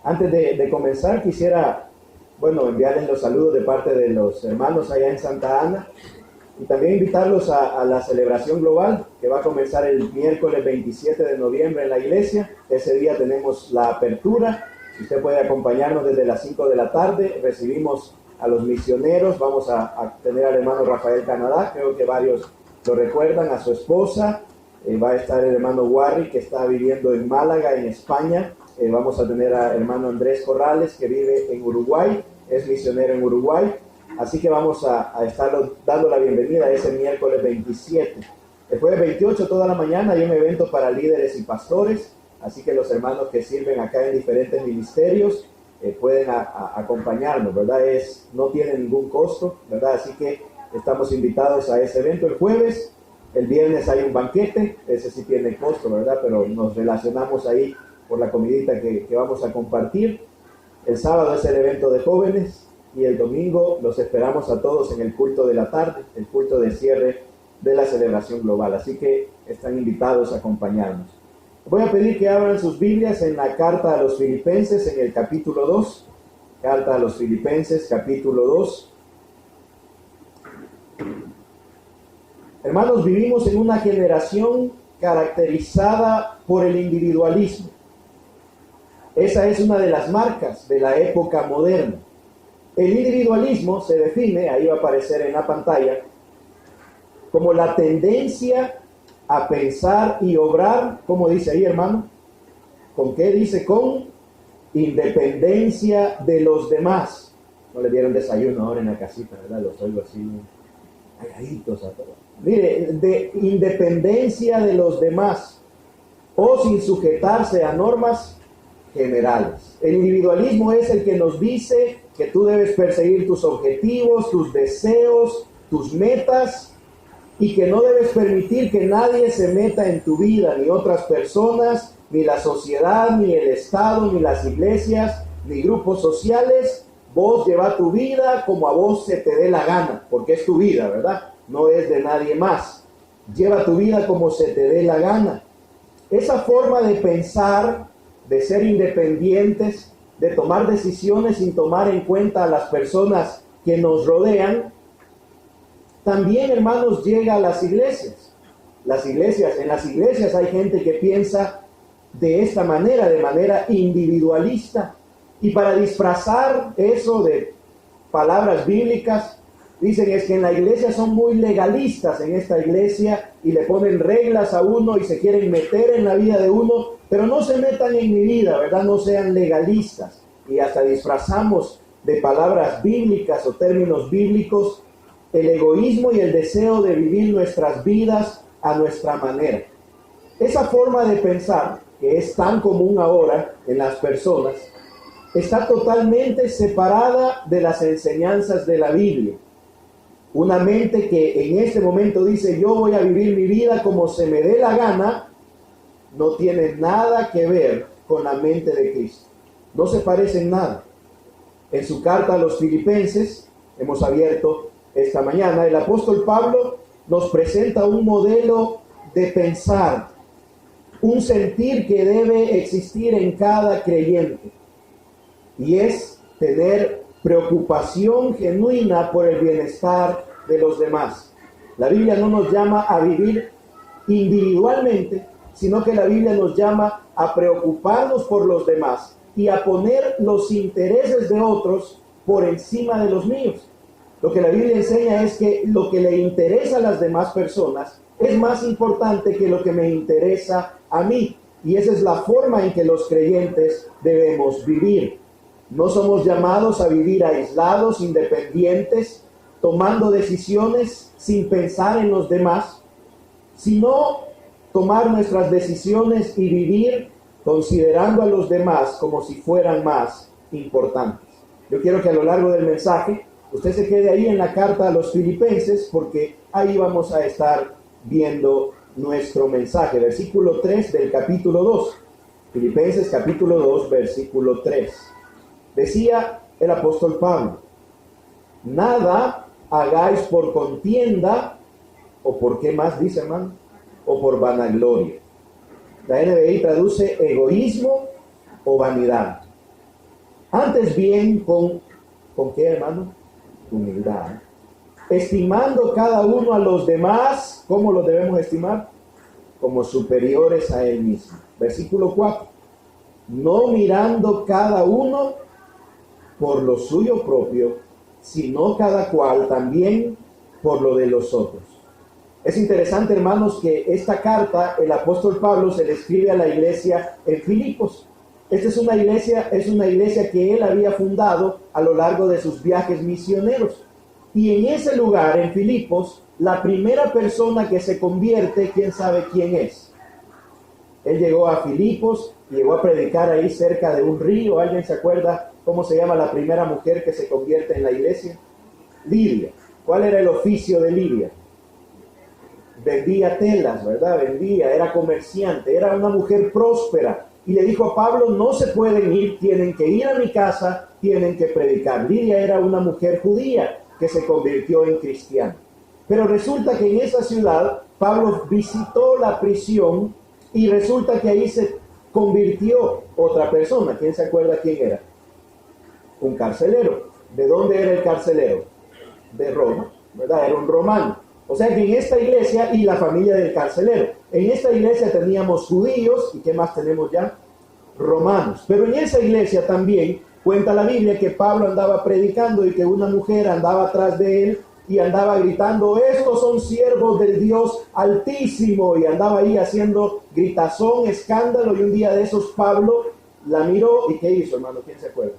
Antes de comenzar, quisiera, enviarles los saludos de parte de los hermanos allá en Santa Ana y también invitarlos a la celebración global que va a comenzar el miércoles 27 de noviembre en la iglesia. Ese día tenemos la apertura. Si usted puede acompañarnos desde las 5 de la tarde, recibimos a los misioneros. Vamos a tener al hermano Rafael Canadá, creo que varios lo recuerdan, a su esposa. Va a estar el hermano Warri, que está viviendo en Málaga, en España. Vamos a tener al hermano Andrés Corrales, que vive en Uruguay, es misionero en Uruguay. Así que vamos a estar dando la bienvenida ese miércoles 27. Después del 28, toda la mañana, hay un evento para líderes y pastores. Así que los hermanos que sirven acá en diferentes ministerios pueden acompañarnos, ¿verdad? No tiene ningún costo, ¿verdad? Así que estamos invitados a ese evento el jueves. El viernes hay un banquete, ese sí tiene costo, ¿verdad? Pero nos relacionamos ahí por la comidita que vamos a compartir. El sábado es el evento de jóvenes y el domingo los esperamos a todos en el culto de la tarde, el culto de cierre de la celebración global. Así que están invitados a acompañarnos. Voy a pedir que abran sus Biblias en la carta a los Filipenses en el capítulo 2. Carta a los Filipenses, capítulo 2. Hermanos, vivimos en una generación caracterizada por el individualismo. Esa es una de las marcas de la época moderna. El individualismo se define, ahí va a aparecer en la pantalla, como la tendencia a pensar y obrar, ¿cómo dice ahí, hermano? ¿Con qué dice? Con independencia de los demás. No le dieron desayuno ahora en la casita, ¿verdad? Los oigo así, calladitos a todos. Mire, de independencia de los demás o sin sujetarse a normas generales. El individualismo es el que nos dice que tú debes perseguir tus objetivos, tus deseos, tus metas, y que no debes permitir que nadie se meta en tu vida, ni otras personas, ni la sociedad, ni el Estado, ni las iglesias, ni grupos sociales. Vos lleva tu vida como a vos se te dé la gana, porque es tu vida, ¿verdad? No es de nadie más. Lleva tu vida como se te dé la gana. Esa forma de pensar, de ser independientes, de tomar decisiones sin tomar en cuenta a las personas que nos rodean, también, hermanos, llega a las iglesias. En las iglesias hay gente que piensa de esta manera, de manera individualista. Y para disfrazar eso de palabras bíblicas, dicen es que en la iglesia son muy legalistas en esta iglesia y le ponen reglas a uno y se quieren meter en la vida de uno, pero no se metan en mi vida, ¿verdad? No sean legalistas. Y hasta disfrazamos de palabras bíblicas o términos bíblicos el egoísmo y el deseo de vivir nuestras vidas a nuestra manera. Esa forma de pensar, que es tan común ahora en las personas, está totalmente separada de las enseñanzas de la Biblia. Una mente que en este momento dice, yo voy a vivir mi vida como se me dé la gana, no tiene nada que ver con la mente de Cristo. No se parece en nada. En su carta a los Filipenses, hemos abierto esta mañana, el apóstol Pablo nos presenta un modelo de pensar, un sentir que debe existir en cada creyente, y es tener preocupación genuina por el bienestar de los demás. La Biblia no nos llama a vivir individualmente, sino que la Biblia nos llama a preocuparnos por los demás y a poner los intereses de otros por encima de los míos. Lo que la Biblia enseña es que lo que le interesa a las demás personas es más importante que lo que me interesa a mí. Y esa es la forma en que los creyentes debemos vivir. No somos llamados a vivir aislados, independientes, tomando decisiones sin pensar en los demás, sino tomar nuestras decisiones y vivir considerando a los demás como si fueran más importantes. Yo quiero que a lo largo del mensaje usted se quede ahí en la carta a los Filipenses, porque ahí vamos a estar viendo nuestro mensaje. Versículo 3 del capítulo 2. Filipenses capítulo 2, versículo 3. Decía el apóstol Pablo, nada hagáis por contienda, o por qué más dice, hermano, o por vanagloria. La NBI traduce egoísmo o vanidad. Antes bien, ¿con qué, hermano? Humildad. Estimando cada uno a los demás, ¿cómo los debemos estimar? Como superiores a él mismo. Versículo 4. No mirando cada uno por lo suyo propio, sino cada cual también por lo de los otros. Es interesante, hermanos, que esta carta el apóstol Pablo se le escribe a la iglesia en Filipos. Esta es una iglesia que él había fundado a lo largo de sus viajes misioneros. Y en ese lugar, en Filipos, la primera persona que se convierte, ¿quién sabe quién es? Él llegó a Filipos, llegó a predicar ahí cerca de un río. ¿Alguien se acuerda cómo se llama la primera mujer que se convierte en la iglesia? Lidia. ¿Cuál era el oficio de Lidia? Vendía telas, ¿verdad? Era comerciante, era una mujer próspera. Y le dijo a Pablo, no se pueden ir, tienen que ir a mi casa, tienen que predicar. Lidia era una mujer judía que se convirtió en cristiana. Pero resulta que en esa ciudad, Pablo visitó la prisión y resulta que ahí se convirtió otra persona. ¿Quién se acuerda quién era? Un carcelero. ¿De dónde era el carcelero? De Roma, ¿verdad? Era un romano. O sea que en esta iglesia, y la familia del carcelero, en esta iglesia teníamos judíos, ¿y qué más tenemos ya? Romanos. Pero en esa iglesia también cuenta la Biblia que Pablo andaba predicando y que una mujer andaba atrás de él y andaba gritando, estos son siervos del Dios Altísimo, y andaba ahí haciendo gritazón, escándalo, y un día de esos Pablo la miró, ¿y qué hizo, hermano? ¿Quién se acuerda?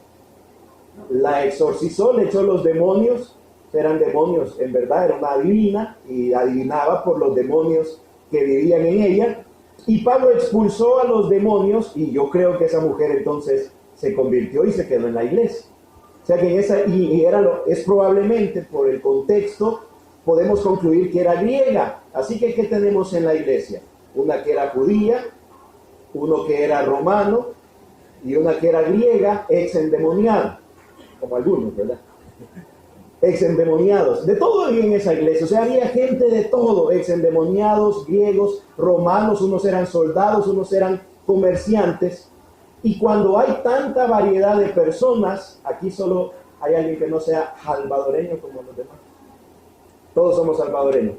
La exorcizó, le echó los demonios. Eran demonios, en verdad, era una adivina y adivinaba por los demonios que vivían en ella. Y Pablo expulsó a los demonios y yo creo que esa mujer entonces se convirtió y se quedó en la iglesia. O sea que es probablemente por el contexto, podemos concluir que era griega. Así que ¿qué tenemos en la iglesia? Una que era judía, uno que era romano y una que era griega, ex-endemoniada, como algunos, ¿verdad? Ex-endemoniados, de todo había en esa iglesia, o sea, había gente de todo, ex-endemoniados, griegos, romanos, unos eran soldados, unos eran comerciantes, y cuando hay tanta variedad de personas, aquí solo hay alguien que no sea salvadoreño como los demás, todos somos salvadoreños,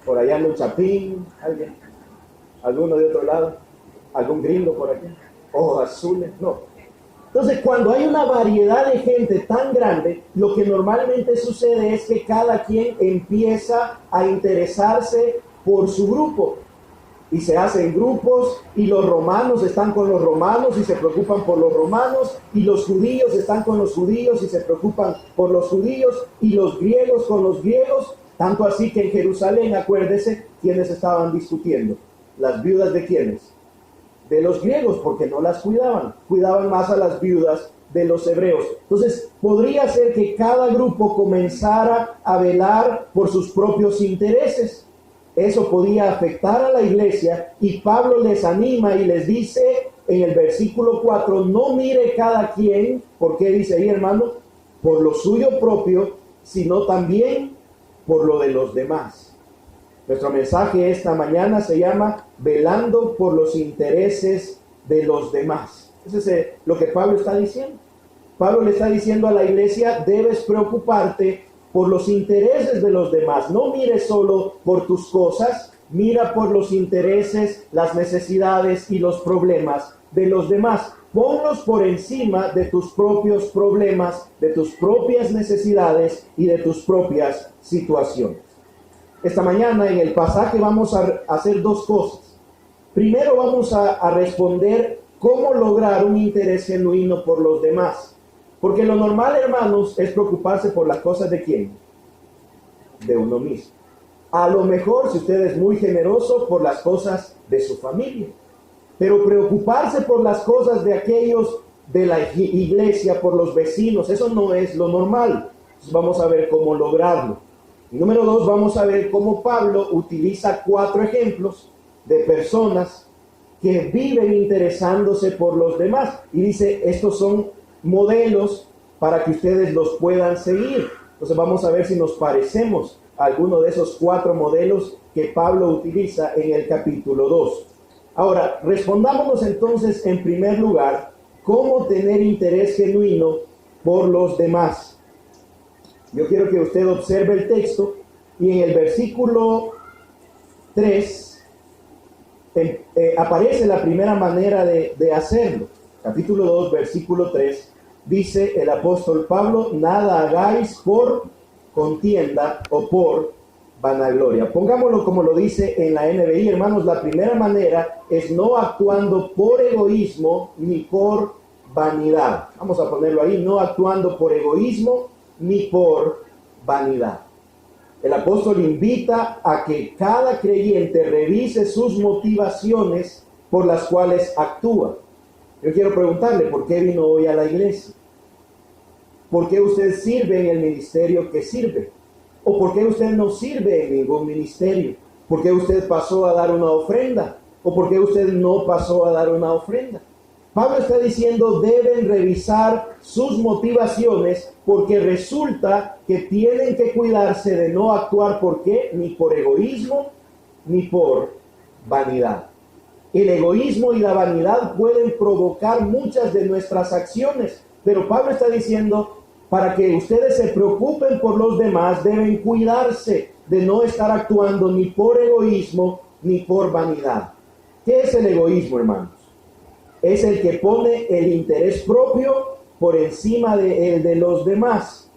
por allá anda un chapín, alguno de otro lado, algún gringo por aquí, ojos azules, no. Entonces, cuando hay una variedad de gente tan grande, lo que normalmente sucede es que cada quien empieza a interesarse por su grupo. Y se hacen grupos, y los romanos están con los romanos y se preocupan por los romanos, y los judíos están con los judíos y se preocupan por los judíos, y los griegos con los griegos. Tanto así que en Jerusalén, acuérdese, ¿quiénes estaban discutiendo? ¿Las viudas de quiénes? De los griegos, porque no las cuidaban más a las viudas de los hebreos. Entonces, podría ser que cada grupo comenzara a velar por sus propios intereses. Eso podía afectar a la iglesia, y Pablo les anima y les dice en el versículo 4, no mire cada quien, ¿por qué dice ahí, hermano? Por lo suyo propio, sino también por lo de los demás. Nuestro mensaje esta mañana se llama velando por los intereses de los demás. Eso es lo que Pablo está diciendo. Pablo le está diciendo a la iglesia, debes preocuparte por los intereses de los demás. No mires solo por tus cosas, mira por los intereses, las necesidades y los problemas de los demás. Ponlos por encima de tus propios problemas, de tus propias necesidades y de tus propias situaciones. Esta mañana en el pasaje vamos a hacer dos cosas. Primero vamos a responder cómo lograr un interés genuino por los demás. Porque lo normal, hermanos, es preocuparse por las cosas de ¿quién? De uno mismo. A lo mejor, si usted es muy generoso, por las cosas de su familia. Pero preocuparse por las cosas de aquellos de la iglesia, por los vecinos, eso no es lo normal. Entonces vamos a ver cómo lograrlo. Y número 2, vamos a ver cómo Pablo utiliza 4 ejemplos de personas que viven interesándose por los demás. Y dice, estos son modelos para que ustedes los puedan seguir. Entonces vamos a ver si nos parecemos a alguno de esos 4 modelos que Pablo utiliza en el capítulo 2. Ahora, respondámonos entonces en primer lugar, cómo tener interés genuino por los demás. Yo quiero que usted observe el texto y en el versículo 3 aparece la primera manera de hacerlo. Capítulo 2, versículo 3, dice el apóstol Pablo: nada hagáis por contienda o por vanagloria. Pongámoslo como lo dice en la NBI, hermanos. La primera manera es no actuando por egoísmo ni por vanidad. Vamos a ponerlo ahí: no actuando por egoísmo ni por vanidad. El apóstol invita a que cada creyente revise sus motivaciones por las cuales actúa. Yo quiero preguntarle, ¿por qué vino hoy a la iglesia? ¿Por qué usted sirve en el ministerio que sirve? ¿O por qué usted no sirve en ningún ministerio? ¿Por qué usted pasó a dar una ofrenda? ¿O por qué usted no pasó a dar una ofrenda? Pablo está diciendo, deben revisar sus motivaciones, porque resulta que tienen que cuidarse de no actuar, ¿por qué? Ni por egoísmo, ni por vanidad. El egoísmo y la vanidad pueden provocar muchas de nuestras acciones, pero Pablo está diciendo, para que ustedes se preocupen por los demás, deben cuidarse de no estar actuando ni por egoísmo ni por vanidad. ¿Qué es el egoísmo, hermanos? Es el que pone el interés propio por encima de el de los demás.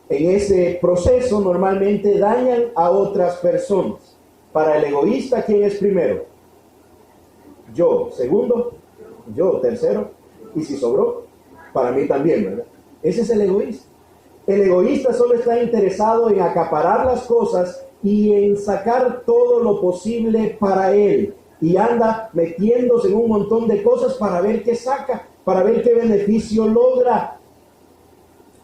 En ese proceso normalmente dañan a otras personas. Para el egoísta, ¿quién es primero? Yo. Segundo, yo. Tercero, y si sobró, para mí también, ¿verdad? Ese es el egoísta. El egoísta solo está interesado en acaparar las cosas y en sacar todo lo posible para él. Y anda metiéndose en un montón de cosas para ver qué saca, para ver qué beneficio logra.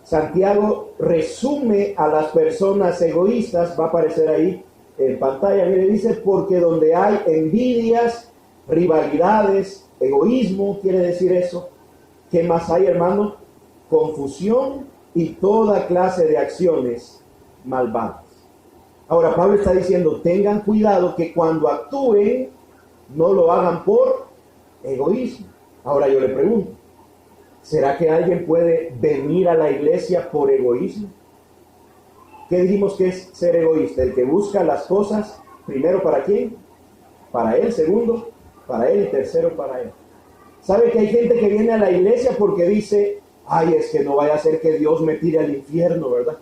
Santiago resume a las personas egoístas, va a aparecer ahí en pantalla, mire, dice: porque donde hay envidias, rivalidades, egoísmo, quiere decir eso. ¿Qué más hay, hermano? Confusión y toda clase de acciones malvadas. Ahora Pablo está diciendo, tengan cuidado que cuando actúen no lo hagan por egoísmo. Ahora yo le pregunto, ¿será que alguien puede venir a la iglesia por egoísmo? ¿Qué dijimos que es ser egoísta? El que busca las cosas, primero, ¿para quién? Para él. Segundo, para él. Y tercero, para él. ¿Sabe que hay gente que viene a la iglesia porque dice, ay, es que no vaya a ser que Dios me tire al infierno, ¿verdad?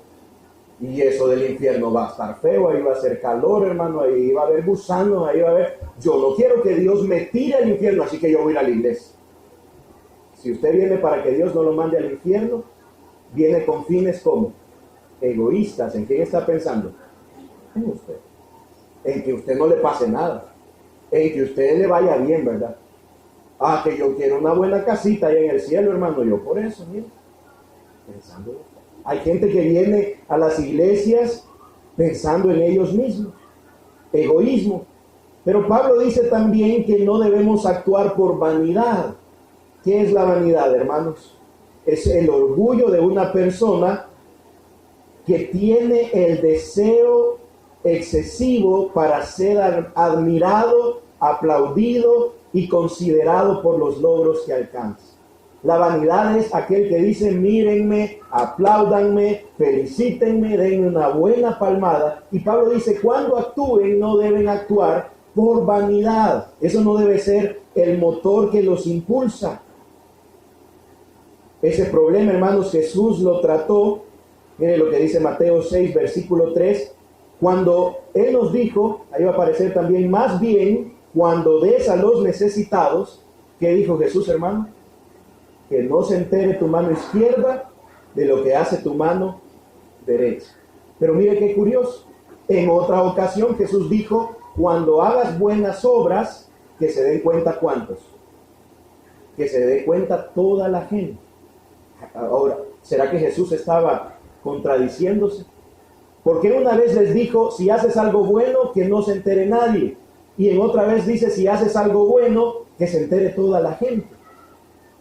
Y eso del infierno va a estar feo, ahí va a ser calor, hermano, ahí va a haber gusanos, ahí va a haber... Yo no quiero que Dios me tire al infierno, así que yo voy a ir a la iglesia. Si usted viene para que Dios no lo mande al infierno, viene con fines como egoístas. ¿En quién está pensando? En usted. En que usted no le pase nada. En que usted le vaya bien, ¿verdad? Ah, que yo quiero una buena casita ahí en el cielo, hermano. Yo por eso, mire, pensando. Hay gente que viene a las iglesias pensando en ellos mismos. Egoísmo. Pero Pablo dice también que no debemos actuar por vanidad. ¿Qué es la vanidad, hermanos? Es el orgullo de una persona que tiene el deseo excesivo para ser admirado, aplaudido y considerado por los logros que alcanza. La vanidad es aquel que dice, mírenme, apláudanme, felicítenme, denme una buena palmada. Y Pablo dice, cuando actúen no deben actuar por vanidad. Eso no debe ser el motor que los impulsa. Ese problema, hermanos, Jesús lo trató. Mire lo que dice Mateo 6, versículo 3. Cuando Él nos dijo, ahí va a aparecer también, más bien, cuando des a los necesitados, ¿qué dijo Jesús, hermano? Que no se entere tu mano izquierda de lo que hace tu mano derecha. Pero mire qué curioso. En otra ocasión Jesús dijo, cuando hagas buenas obras, que se den cuenta ¿cuántos? Que se dé cuenta toda la gente. Ahora, ¿será que Jesús estaba contradiciéndose? Porque una vez les dijo, si haces algo bueno, que no se entere nadie. Y en otra vez dice, si haces algo bueno, que se entere toda la gente.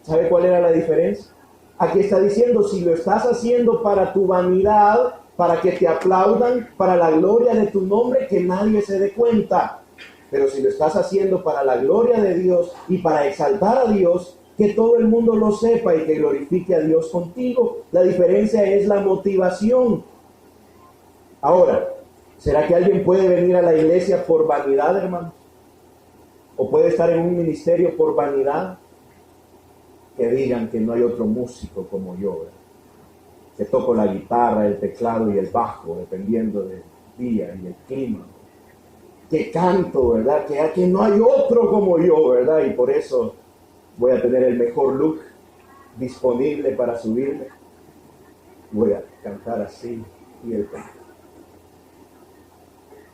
¿Sabe cuál era la diferencia? Aquí está diciendo, si lo estás haciendo para tu vanidad, para que te aplaudan, para la gloria de tu nombre, que nadie se dé cuenta. Pero si lo estás haciendo para la gloria de Dios y para exaltar a Dios, que todo el mundo lo sepa y que glorifique a Dios contigo. La diferencia es la motivación. Ahora, ¿será que alguien puede venir a la iglesia por vanidad, hermanos? ¿O puede estar en un ministerio por vanidad? Que digan que no hay otro músico como yo, ¿verdad? Que toco la guitarra, el teclado y el bajo, dependiendo del día y el clima. Que canto, ¿verdad? Que no hay otro como yo, ¿verdad? Y por eso voy a tener el mejor look disponible para subirme. Voy a cantar así y el canto.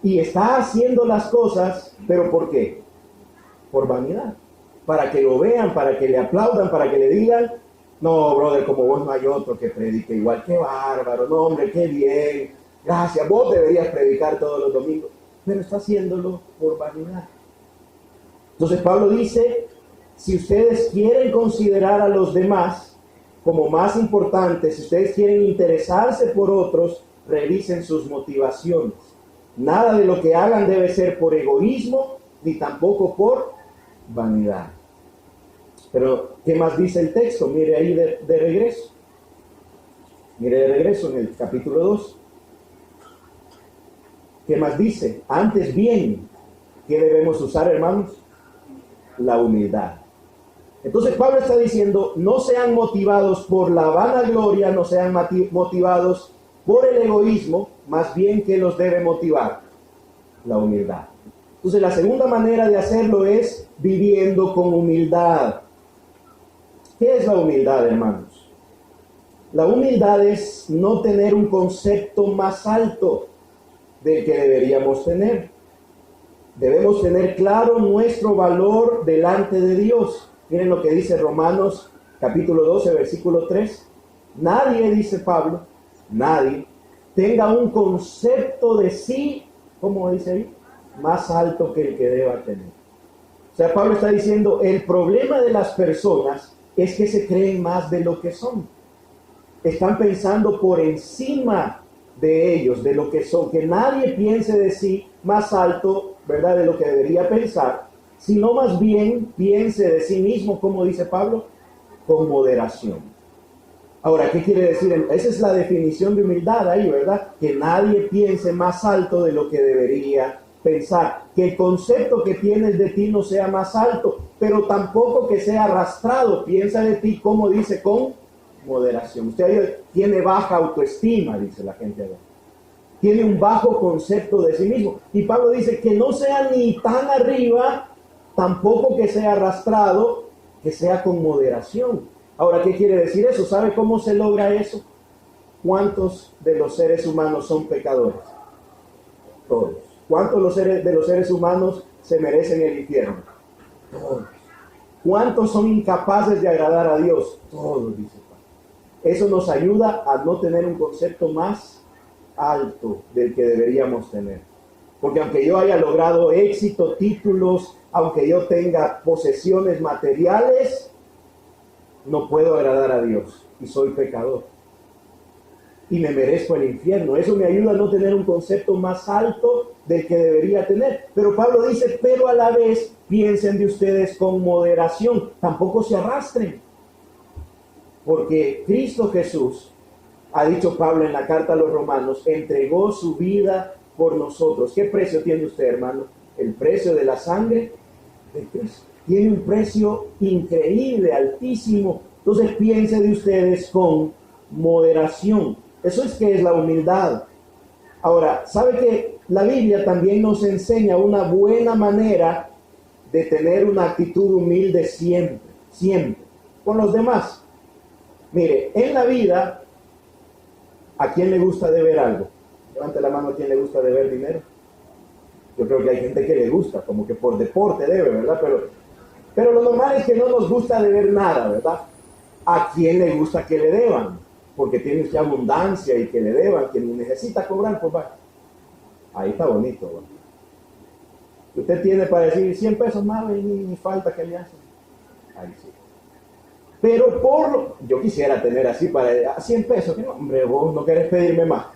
Y está haciendo las cosas, ¿pero por qué? Por vanidad. Para que lo vean, para que le aplaudan, para que le digan, no, brother, como vos no hay otro que predique igual. Qué bárbaro, no, hombre, qué bien. Gracias, vos deberías predicar todos los domingos. Pero está haciéndolo por vanidad. Entonces Pablo dice, si ustedes quieren considerar a los demás como más importantes, si ustedes quieren interesarse por otros, revisen sus motivaciones. Nada de lo que hagan debe ser por egoísmo, ni tampoco por vanidad. Pero, ¿qué más dice el texto? Mire ahí de regreso. Mire de regreso en el capítulo 2. ¿Qué más dice? Antes bien, ¿qué debemos usar, hermanos? La humildad. Entonces Pablo está diciendo, no sean motivados por la vanagloria, no sean motivados por el egoísmo, más bien que los debe motivar la humildad. Entonces la segunda manera de hacerlo es viviendo con humildad. ¿Qué es la humildad, hermanos? La humildad es no tener un concepto más alto del que deberíamos tener. Debemos tener claro nuestro valor delante de Dios. Miren lo que dice Romanos capítulo 12, versículo 3. Nadie, dice Pablo, nadie tenga un concepto de sí, ¿cómo dice ahí? Más alto que el que deba tener. O sea, Pablo está diciendo, el problema de las personas es que se creen más de lo que son. Están pensando por encima de ellos, de lo que son, que nadie piense de sí más alto, ¿verdad?, de lo que debería pensar, sino más bien piense de sí mismo, como dice Pablo, con moderación. Ahora, ¿qué quiere decir? Esa es la definición de humildad ahí, ¿verdad? Que nadie piense más alto de lo que debería pensar, que el concepto que tienes de ti no sea más alto, pero tampoco que sea arrastrado. Piensa de ti, como dice, con moderación. Usted tiene baja autoestima, dice la gente allá. Tiene un bajo concepto de sí mismo. Y Pablo dice que no sea ni tan arriba, tampoco que sea arrastrado, que sea con moderación. Ahora, ¿qué quiere decir eso? ¿Sabe cómo se logra eso? ¿Cuántos de los seres humanos son pecadores? Todos. ¿Cuántos de los seres humanos se merecen el infierno? Todos. ¿Cuántos son incapaces de agradar a Dios? Todos, dice Pablo. Eso nos ayuda a no tener un concepto más alto del que deberíamos tener. Porque aunque yo haya logrado éxito, títulos, aunque yo tenga posesiones materiales, no puedo agradar a Dios y soy pecador. Y me merezco el infierno. Eso me ayuda a no tener un concepto más alto del que debería tener. Pero Pablo dice, pero a la vez piensen de ustedes con moderación. Tampoco se arrastren. Porque Cristo Jesús, ha dicho Pablo en la carta a los Romanos, entregó su vida por nosotros. ¿Qué precio tiene usted, hermano? El precio de la sangre de Cristo. Tiene un precio increíble, altísimo. Entonces piense de ustedes con moderación. Eso es que es la humildad. Ahora, ¿sabe que la Biblia también nos enseña una buena manera de tener una actitud humilde siempre, siempre, con los demás? Mire, en la vida, ¿a quién le gusta deber algo? Levante la mano a quien le gusta deber dinero. Yo creo que hay gente que le gusta, como que por deporte debe, ¿verdad? Pero lo normal es que no nos gusta deber nada, ¿verdad? ¿A quién le gusta que le deban? Porque tiene usted abundancia y que le deban, que ni necesita cobrar, pues va. Ahí está bonito, ¿verdad? Usted tiene para decir 100 pesos más y ni falta que le hacen. Ahí sí. Pero yo quisiera tener así para 100 pesos, que no, hombre, vos no querés pedirme más.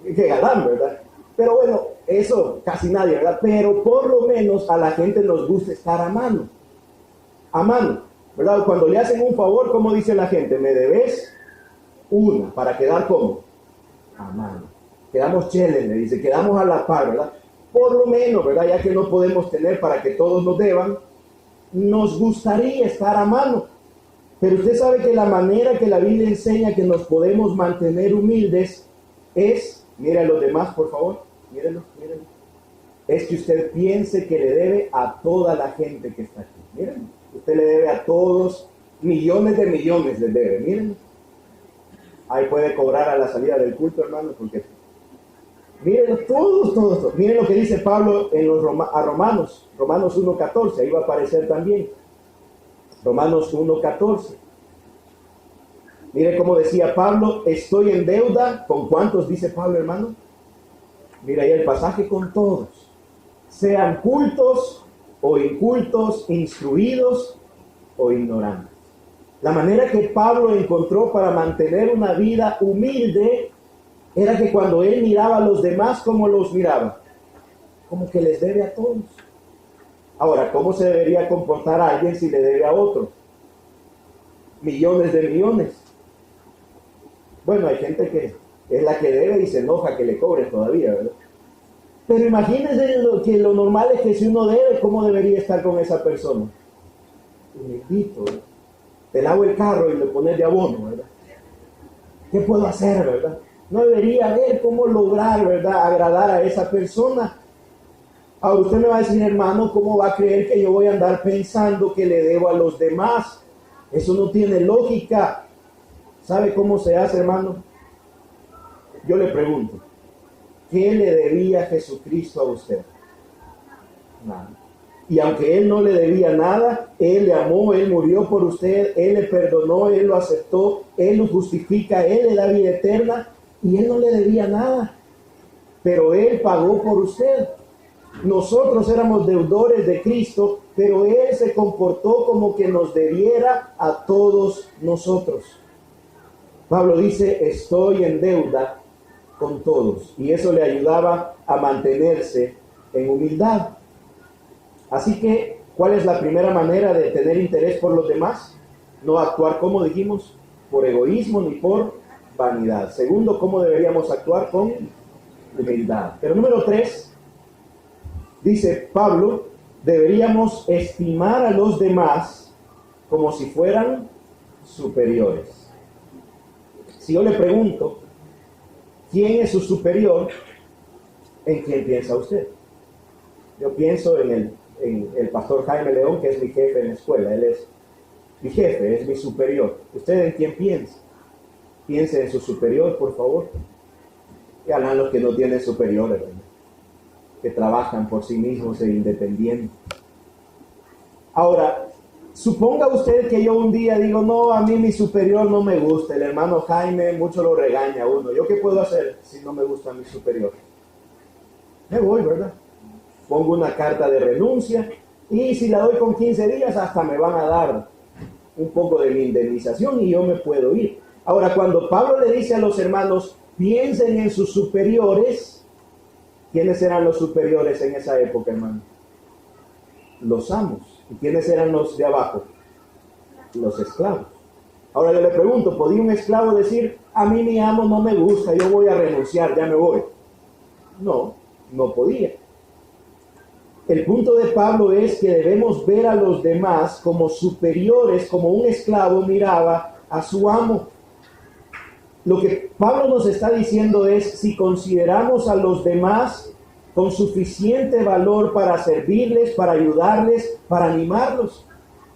Que galán, ¿verdad? Pero bueno, eso casi nadie, ¿verdad? Pero por lo menos a la gente nos gusta estar a mano, ¿verdad? Cuando le hacen un favor, ¿cómo dice la gente? Me debes una, para quedar como a mano. Quedamos cheles, le dice, quedamos a la par, ¿verdad? Por lo menos, ¿verdad? Ya que no podemos tener para que todos nos deban, nos gustaría estar a mano. Pero usted sabe que la manera que la Biblia enseña que nos podemos mantener humildes es, mire a los demás, por favor, mírenlo, mírenlo. Es que usted piense que le debe a toda la gente que está aquí. Miren, usted le debe a todos, millones de millones le debe, miren. Ahí puede cobrar a la salida del culto, hermano, porque miren, todos. Miren lo que dice Pablo en a Romanos 1:14, ahí va a aparecer también. Romanos 1:14. Mire cómo decía Pablo, estoy en deuda. ¿Con cuántos dice Pablo, hermano? Mira ahí el pasaje, con todos. Sean cultos o incultos, instruidos o ignorantes. La manera que Pablo encontró para mantener una vida humilde era que cuando él miraba a los demás, ¿cómo los miraba? Como que les debe a todos. Ahora, ¿cómo se debería comportar a alguien si le debe a otro? Millones de millones. Bueno, hay gente que es la que debe y se enoja que le cobren todavía, ¿verdad? Pero imagínense que lo normal es que si uno debe, ¿cómo debería estar con esa persona? Humildito, ¿verdad? Te lavo el carro y le pones de abono, ¿verdad? ¿Qué puedo hacer, verdad? No debería ver cómo lograr, ¿verdad?, agradar a esa persona. Ahora usted me va a decir, hermano, ¿cómo va a creer que yo voy a andar pensando que le debo a los demás? Eso no tiene lógica. ¿Sabe cómo se hace, hermano? Yo le pregunto, ¿qué le debía Jesucristo a usted? Nada. Y aunque Él no le debía nada, Él le amó, Él murió por usted, Él le perdonó, Él lo aceptó, Él lo justifica, Él le da vida eterna y Él no le debía nada. Pero Él pagó por usted. Nosotros éramos deudores de Cristo, pero Él se comportó como que nos debiera a todos nosotros. Pablo dice, estoy en deuda con todos. Y eso le ayudaba a mantenerse en humildad. Así que, ¿cuál es la primera manera de tener interés por los demás? No actuar, como dijimos, por egoísmo ni por vanidad. Segundo, ¿cómo deberíamos actuar? Con humildad. Pero número 3, dice Pablo, deberíamos estimar a los demás como si fueran superiores. Si yo le pregunto, ¿quién es su superior? ¿En quién piensa usted? Yo pienso en el pastor Jaime León, que es mi jefe en la escuela. Él es mi jefe, es mi superior. ¿Usted en quién piensa? Piense en su superior, por favor. Y hablan los que no tienen superiores, ¿verdad?, que trabajan por sí mismos e independientes. Ahora, suponga usted que yo un día digo, no, a mí mi superior no me gusta, el hermano Jaime mucho lo regaña a uno. ¿Yo qué puedo hacer si no me gusta mi superior? Me voy, ¿verdad? Pongo una carta de renuncia y si la doy con 15 días hasta me van a dar un poco de mi indemnización y yo me puedo ir. Ahora, cuando Pablo le dice a los hermanos, piensen en sus superiores, ¿quiénes eran los superiores en esa época, hermano? Los amos. ¿Y quiénes eran los de abajo? Los esclavos. Ahora yo le pregunto, ¿podía un esclavo decir, a mí mi amo no me gusta, yo voy a renunciar, ya me voy? No, no podía. El punto de Pablo es que debemos ver a los demás como superiores, como un esclavo miraba a su amo. Lo que Pablo nos está diciendo es, si consideramos a los demás con suficiente valor para servirles, para ayudarles, para animarlos.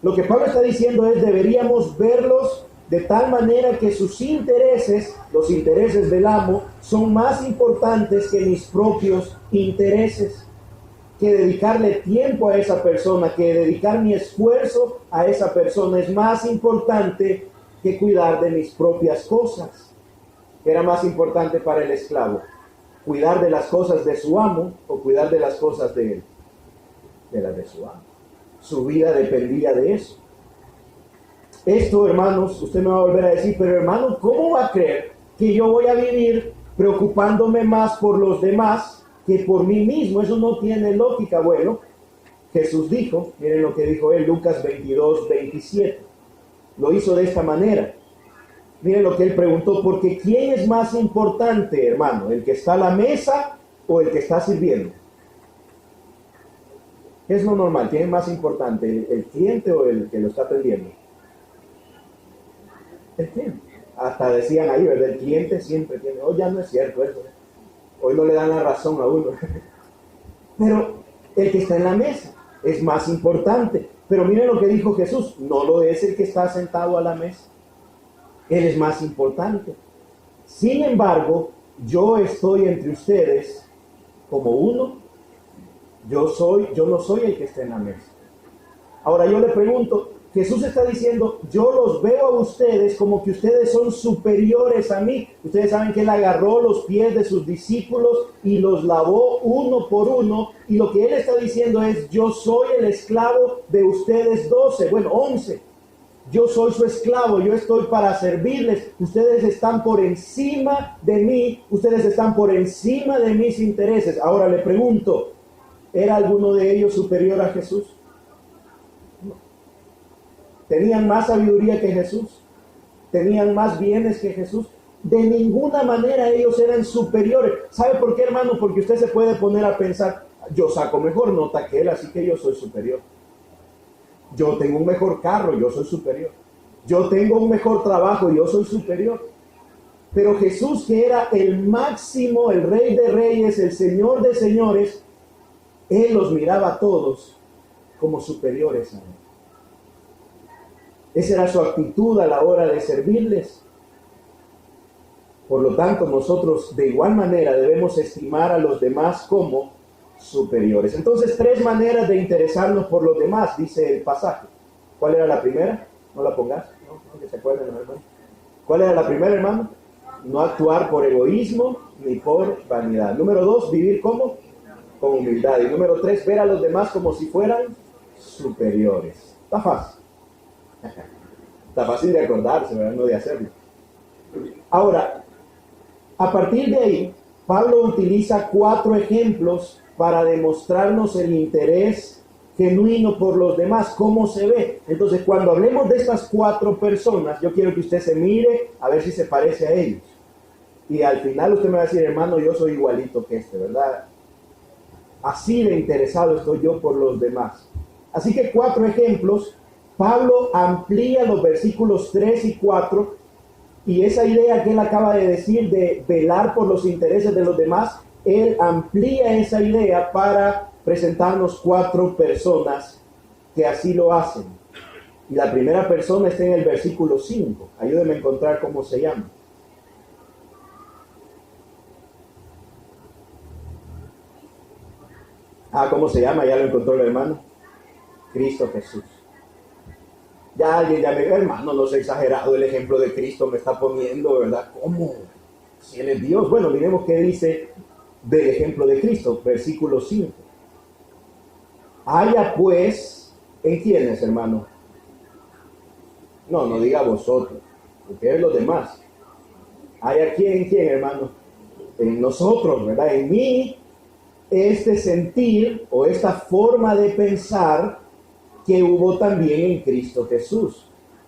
Lo que Pablo está diciendo es, deberíamos verlos de tal manera que sus intereses, los intereses del amo, son más importantes que mis propios intereses. Que dedicarle tiempo a esa persona, que dedicar mi esfuerzo a esa persona es más importante que cuidar de mis propias cosas. ¿Qué era más importante para el esclavo? ¿Cuidar de las cosas de su amo o cuidar de las cosas de él? De las de su amo. Su vida dependía de eso. Esto, hermanos, usted me va a volver a decir, pero hermano, ¿cómo va a creer que yo voy a vivir preocupándome más por los demás que por mí mismo? Eso no tiene lógica. Bueno, Jesús dijo, miren lo que dijo él, Lucas 22:27. Lo hizo de esta manera. Miren lo que él preguntó, porque ¿quién es más importante, hermano? ¿El que está a la mesa o el que está sirviendo? ¿Qué es lo normal? ¿Quién es más importante? ¿El cliente o el que lo está atendiendo? El cliente. Hasta decían ahí, ¿verdad? El cliente siempre tiene. Hoy ya no es cierto eso. Hoy no le dan la razón a uno. Pero el que está en la mesa es más importante. Pero miren lo que dijo Jesús. No lo es el que está sentado a la mesa. Él es más importante. Sin embargo, yo estoy entre ustedes como uno. Yo no soy el que está en la mesa. Ahora yo le pregunto, Jesús está diciendo, yo los veo a ustedes como que ustedes son superiores a mí. Ustedes saben que Él agarró los pies de sus discípulos y los lavó uno por uno. Y lo que Él está diciendo es, yo soy el esclavo de ustedes 12, bueno, 11. Yo soy su esclavo, yo estoy para servirles. Ustedes están por encima de mí, ustedes están por encima de mis intereses. Ahora le pregunto, ¿era alguno de ellos superior a Jesús? No. ¿Tenían más sabiduría que Jesús? ¿Tenían más bienes que Jesús? De ninguna manera ellos eran superiores. ¿Sabe por qué, hermano? Porque usted se puede poner a pensar, yo saco mejor nota que él, así que yo soy superior. Yo tengo un mejor carro, yo soy superior. Yo tengo un mejor trabajo, yo soy superior. Pero Jesús, que era el máximo, el Rey de Reyes, el Señor de Señores, Él los miraba a todos como superiores a Él. Esa era su actitud a la hora de servirles. Por lo tanto, nosotros de igual manera debemos estimar a los demás como superiores. Entonces, 3 maneras de interesarnos por los demás, dice el pasaje. ¿Cuál era la primera? No la pongas, no, que se acuerden, hermano. ¿Cuál era la primera, hermano? No actuar por egoísmo ni por vanidad. Número 2, vivir ¿cómo? Con humildad. Y número 3, ver a los demás como si fueran superiores. Está fácil. Está fácil de acordarse, ¿verdad? No de hacerlo. Ahora, a partir de ahí, Pablo utiliza 4 ejemplos para demostrarnos el interés genuino por los demás, cómo se ve. Entonces, cuando hablemos de estas 4 personas, yo quiero que usted se mire a ver si se parece a ellos. Y al final usted me va a decir, hermano, yo soy igualito que este, ¿verdad? Así de interesado estoy yo por los demás. Así que 4 ejemplos. Pablo amplía los versículos 3 y 4, y esa idea que él acaba de decir de velar por los intereses de los demás, él amplía esa idea para presentarnos 4 personas que así lo hacen. Y la primera persona está en el versículo 5. Ayúdenme a encontrar cómo se llama. ¿Cómo se llama? Ya lo encontró el hermano. Cristo Jesús. Ya alguien ya me dijo, hermano, no sé, exagerado el ejemplo de Cristo me está poniendo, ¿verdad? ¿Cómo? Si Él es Dios. Bueno, miremos qué dice del ejemplo de Cristo, versículo 5. Haya pues, ¿en quiénes, hermano? No diga vosotros, porque es los demás. ¿Haya quién, en quién, hermano? En nosotros, ¿verdad? En mí, este sentir o esta forma de pensar que hubo también en Cristo Jesús.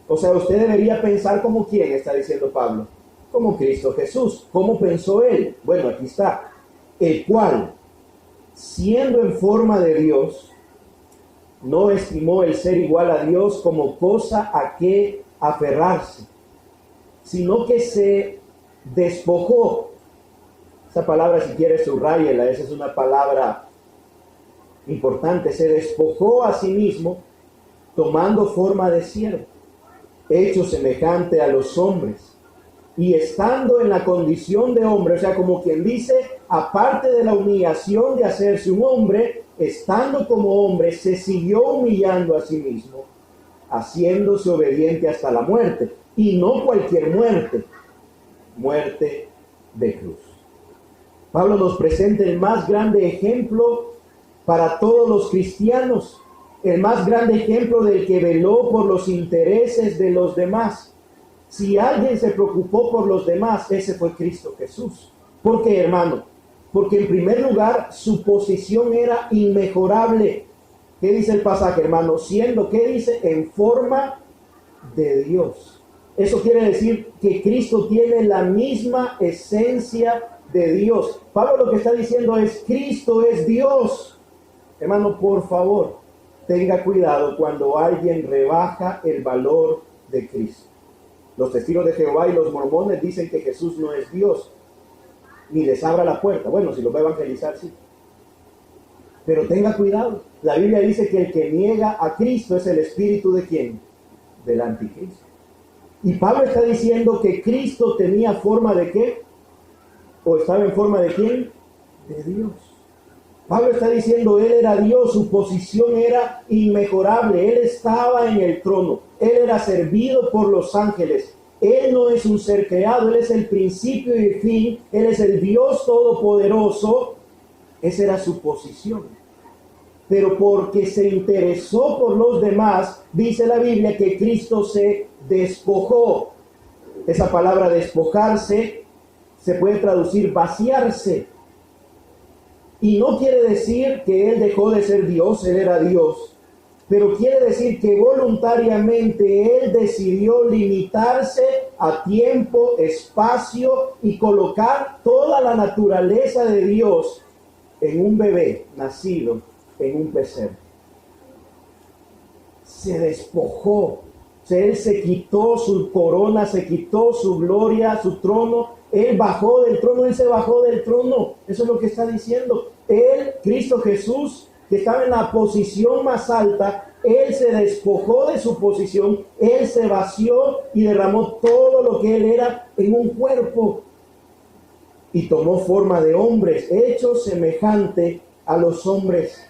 O sea, usted debería pensar como quién, está diciendo Pablo. Como Cristo Jesús. ¿Cómo pensó Él? Bueno, aquí está. El cual, siendo en forma de Dios, no estimó el ser igual a Dios como cosa a que aferrarse, sino que se despojó. Esa palabra, si quiere, subráyela. Esa es una palabra importante. Se despojó a sí mismo, tomando forma de siervo, hecho semejante a los hombres, y estando en la condición de hombre, o sea, como quien dice, aparte de la humillación de hacerse un hombre, estando como hombre, se siguió humillando a sí mismo, haciéndose obediente hasta la muerte, y no cualquier muerte, muerte de cruz. Pablo nos presenta el más grande ejemplo para todos los cristianos, el más grande ejemplo del que veló por los intereses de los demás. Si alguien se preocupó por los demás, ese fue Cristo Jesús. ¿Por qué, hermano? Porque en primer lugar, su posición era inmejorable. ¿Qué dice el pasaje, hermano? Siendo, ¿qué dice? En forma de Dios. Eso quiere decir que Cristo tiene la misma esencia de Dios. Pablo lo que está diciendo es, Cristo es Dios. Hermano, por favor, tenga cuidado cuando alguien rebaja el valor de Cristo. Los testigos de Jehová y los mormones dicen que Jesús no es Dios, ni les abra la puerta. Bueno, si los va a evangelizar, sí. Pero tenga cuidado. La Biblia dice que el que niega a Cristo es el espíritu ¿de quién? Del anticristo. Y Pablo está diciendo que Cristo tenía forma ¿de qué? ¿O estaba en forma de quién? De Dios. Pablo está diciendo, Él era Dios, su posición era inmejorable, Él estaba en el trono, Él era servido por los ángeles. Él no es un ser creado, Él es el principio y el fin, Él es el Dios todopoderoso. Esa era su posición. Pero porque se interesó por los demás, dice la Biblia que Cristo se despojó. Esa palabra despojarse se puede traducir vaciarse. Y no quiere decir que Él dejó de ser Dios, Él era Dios. Pero quiere decir que voluntariamente Él decidió limitarse a tiempo, espacio y colocar toda la naturaleza de Dios en un bebé nacido en un pesebre. Se despojó. Él se quitó su corona, se quitó su gloria, su trono. Él bajó del trono, Él se bajó del trono. Eso es lo que está diciendo. Él, Cristo Jesús, que estaba en la posición más alta, Él se despojó de su posición, Él se vació y derramó todo lo que Él era en un cuerpo. Y tomó forma de hombres, hecho semejante a los hombres.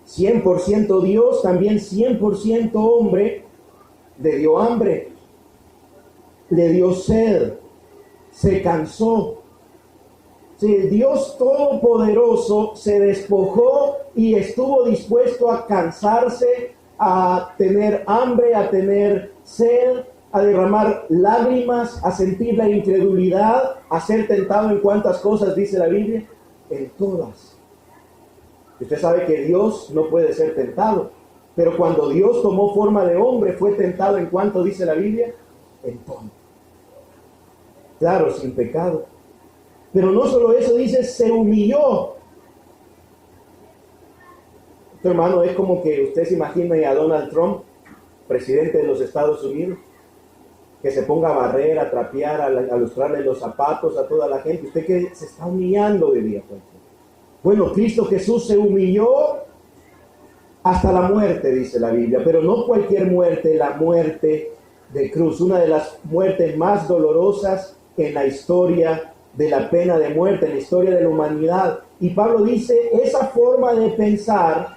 100% Dios, también 100% hombre. Le dio hambre, le dio sed, se cansó. Sí, Dios Todopoderoso se despojó y estuvo dispuesto a cansarse, a tener hambre, a tener sed, a derramar lágrimas, a sentir la incredulidad, a ser tentado en cuántas cosas dice la Biblia, en todas. Usted sabe que Dios no puede ser tentado, pero cuando Dios tomó forma de hombre fue tentado en cuánto dice la Biblia, en todo. Claro, sin pecado. Pero no solo eso, dice, se humilló. Esto, hermano, es como que usted se imagine a Donald Trump, presidente de los Estados Unidos, que se ponga a barrer, a trapear, a lustrarle los zapatos a toda la gente. Usted que se está humillando de día. Bueno, Cristo Jesús se humilló hasta la muerte, dice la Biblia, pero no cualquier muerte, la muerte de cruz, una de las muertes más dolorosas en la historia de la pena de muerte, en la historia de la humanidad. Y Pablo dice, esa forma de pensar,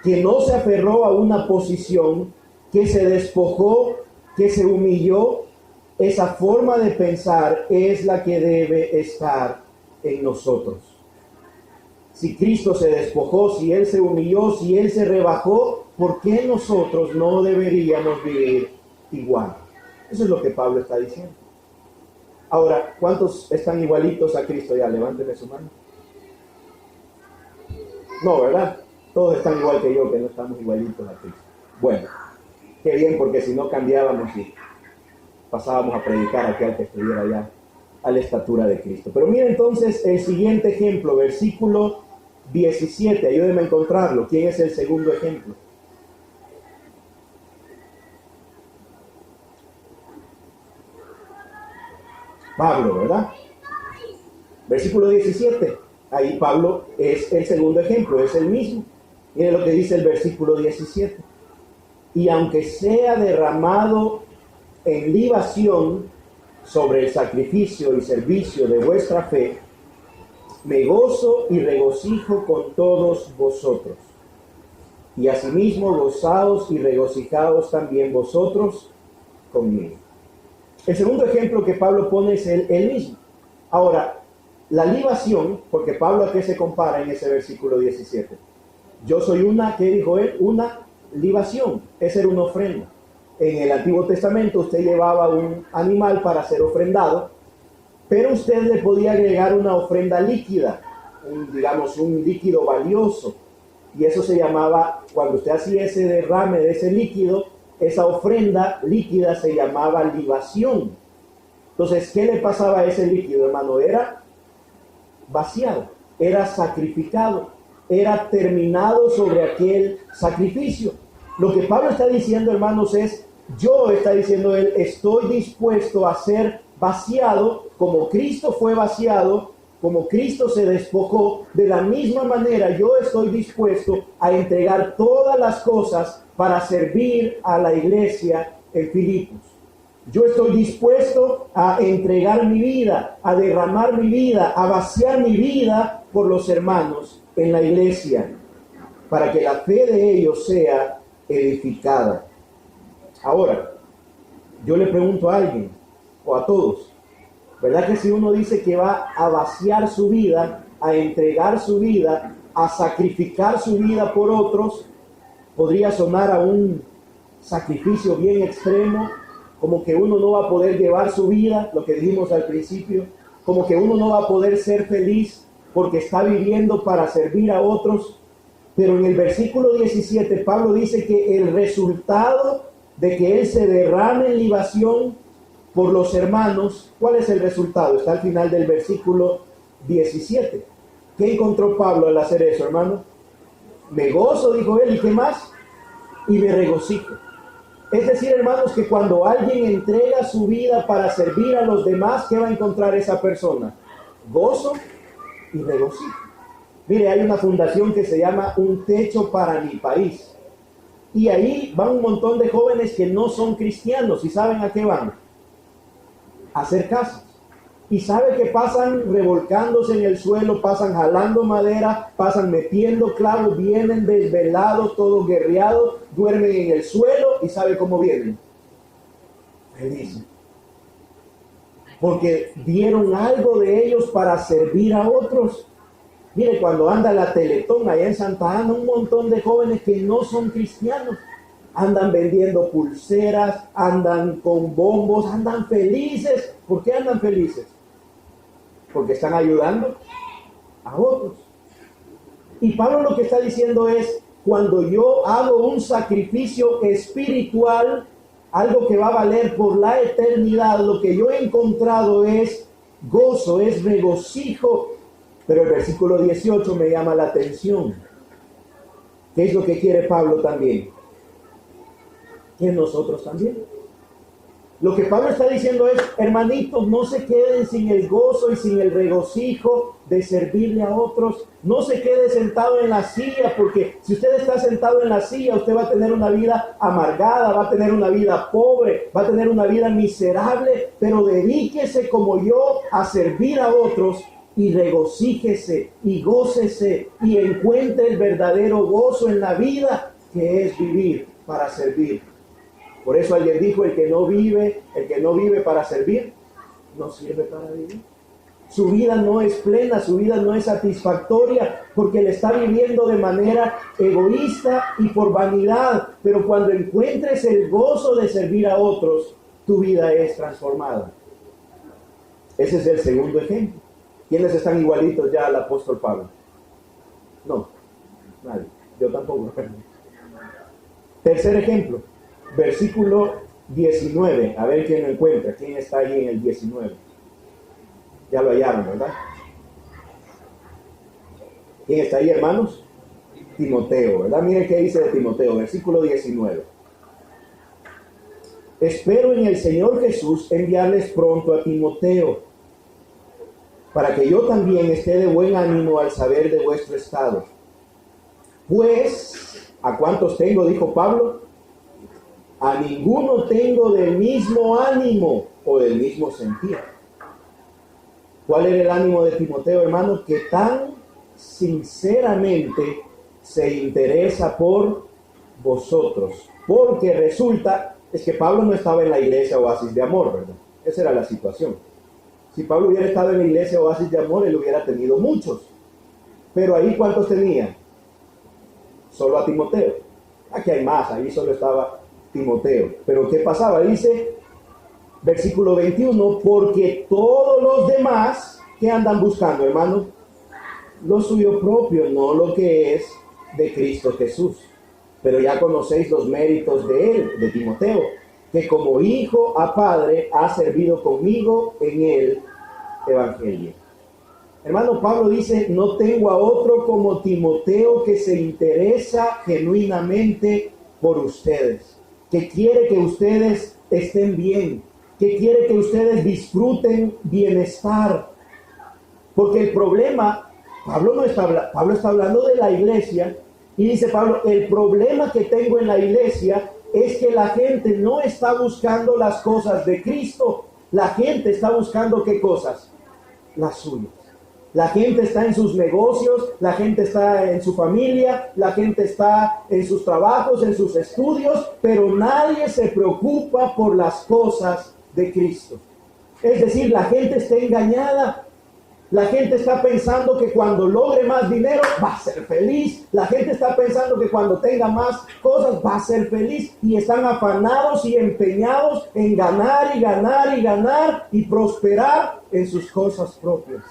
que no se aferró a una posición, que se despojó, que se humilló, esa forma de pensar es la que debe estar en nosotros. Si Cristo se despojó, si Él se humilló, si Él se rebajó, ¿por qué nosotros no deberíamos vivir igual? Eso es lo que Pablo está diciendo. Ahora, ¿cuántos están igualitos a Cristo ya? Levánteme su mano. No, ¿verdad? Todos están igual que yo, que no estamos igualitos a Cristo. Bueno, qué bien, porque si no cambiábamos y pasábamos a predicar a aquel que estuviera ya a la estatura de Cristo. Pero mira entonces el siguiente ejemplo, versículo 17, ayúdenme a encontrarlo. ¿Quién es el segundo ejemplo? Pablo, ¿verdad? Versículo 17, ahí Pablo es el segundo ejemplo, es el mismo. Miren lo que dice el versículo 17. Y aunque sea derramado en libación sobre el sacrificio y servicio de vuestra fe, me gozo y regocijo con todos vosotros. Y asimismo gozaos y regocijaos también vosotros conmigo. El segundo ejemplo que Pablo pone es el mismo. Ahora, la libación, porque Pablo a qué se compara en ese versículo 17. Yo soy una, ¿qué dijo él? Una libación. Esa era una ofrenda. En el Antiguo Testamento usted llevaba un animal para ser ofrendado, pero usted le podía agregar una ofrenda líquida, digamos un líquido valioso, y eso se llamaba, cuando usted hacía ese derrame de ese líquido, esa ofrenda líquida se llamaba libación. Entonces, ¿qué le pasaba a ese líquido, hermano? Era vaciado, era sacrificado, era terminado sobre aquel sacrificio. Lo que Pablo está diciendo, hermanos, está diciendo él, estoy dispuesto a ser vaciado como Cristo fue vaciado, como Cristo se despojó. De la misma manera yo estoy dispuesto a entregar todas las cosas para servir a la iglesia en Filipos. Yo estoy dispuesto a entregar mi vida, a derramar mi vida, a vaciar mi vida por los hermanos en la iglesia, para que la fe de ellos sea edificada. Ahora, yo le pregunto a alguien, o a todos, ¿verdad que si uno dice que va a vaciar su vida, a entregar su vida, a sacrificar su vida por otros, podría sonar a un sacrificio bien extremo, como que uno no va a poder llevar su vida, lo que dijimos al principio, como que uno no va a poder ser feliz porque está viviendo para servir a otros? Pero en el versículo 17 Pablo dice que el resultado de que él se derrame en libación por los hermanos, ¿cuál es el resultado? Está al final del versículo 17. ¿Qué encontró Pablo al hacer eso, hermano? Me gozo, dijo él, ¿y qué más? Y me regocijo. Es decir, hermanos, que cuando alguien entrega su vida para servir a los demás, ¿qué va a encontrar esa persona? Gozo y regocijo. Mire, hay una fundación que se llama Un Techo para mi País. Y ahí van un montón de jóvenes que no son cristianos. ¿Y saben a qué van? A hacer casas. Y sabe que pasan revolcándose en el suelo, pasan jalando madera, pasan metiendo clavos, vienen desvelados, todos guerreados, duermen en el suelo y sabe cómo vienen. Felices. Porque dieron algo de ellos para servir a otros. Mire, cuando anda la Teletón allá en Santa Ana, un montón de jóvenes que no son cristianos andan vendiendo pulseras, andan con bombos, andan felices. ¿Por qué andan felices? Porque están ayudando a otros. Y Pablo lo que está diciendo es, cuando yo hago un sacrificio espiritual, algo que va a valer por la eternidad, lo que yo he encontrado es gozo, es regocijo. Pero el versículo 18 me llama la atención. ¿Qué es lo que quiere Pablo también? Que nosotros también. Lo que Pablo está diciendo es, hermanitos, no se queden sin el gozo y sin el regocijo de servirle a otros. No se quede sentado en la silla, porque si usted está sentado en la silla, usted va a tener una vida amargada, va a tener una vida pobre, va a tener una vida miserable, pero dedíquese como yo a servir a otros y regocíjese y gócese y encuentre el verdadero gozo en la vida, que es vivir para servir. Por eso ayer dijo, el que no vive para servir, no sirve para vivir. Su vida no es plena, su vida no es satisfactoria, porque le está viviendo de manera egoísta y por vanidad. Pero cuando encuentres el gozo de servir a otros, tu vida es transformada. Ese es el segundo ejemplo. ¿Quiénes están igualitos ya al apóstol Pablo? No, nadie. Yo tampoco. Tercer ejemplo. Versículo 19, a ver quién lo encuentra, quién está ahí en el 19. Ya lo hallaron, ¿verdad? ¿Quién está ahí, hermanos? Timoteo, ¿verdad? Miren qué dice de Timoteo, versículo 19. Espero en el Señor Jesús enviarles pronto a Timoteo, para que yo también esté de buen ánimo al saber de vuestro estado. Pues, ¿a cuántos tengo? Dijo Pablo. A ninguno tengo del mismo ánimo o del mismo sentir. ¿Cuál era el ánimo de Timoteo, hermano? Que tan sinceramente se interesa por vosotros. Porque resulta, es que Pablo no estaba en la iglesia Oasis de Amor, ¿verdad? Esa era la situación. Si Pablo hubiera estado en la iglesia Oasis de Amor, él hubiera tenido muchos. Pero ahí, ¿cuántos tenía? Solo a Timoteo. Aquí hay más, ahí solo estaba Timoteo. Pero ¿qué pasaba? Dice, versículo 21, porque todos los demás, ¿qué andan buscando, hermano? Lo suyo propio, no lo que es de Cristo Jesús. pero ya conocéis los méritos de él, de Timoteo, que como hijo a padre ha servido conmigo en el evangelio. Hermano, Pablo dice, no tengo a otro como Timoteo que se interesa genuinamente por ustedes, que quiere que ustedes estén bien, que quiere que ustedes disfruten bienestar. Porque el problema, Pablo está hablando de la iglesia, y dice Pablo, el problema que tengo en la iglesia es que la gente no está buscando las cosas de Cristo. La gente está buscando ¿qué cosas? Las suyas. La gente está en sus negocios, la gente está en su familia, la gente está en sus trabajos, en sus estudios, pero nadie se preocupa por las cosas de Cristo. Es decir, la gente está engañada. La gente está pensando que cuando logre más dinero va a ser feliz. La gente está pensando que cuando tenga más cosas va a ser feliz. Y están afanados y empeñados en ganar y ganar y ganar y prosperar en sus cosas propias.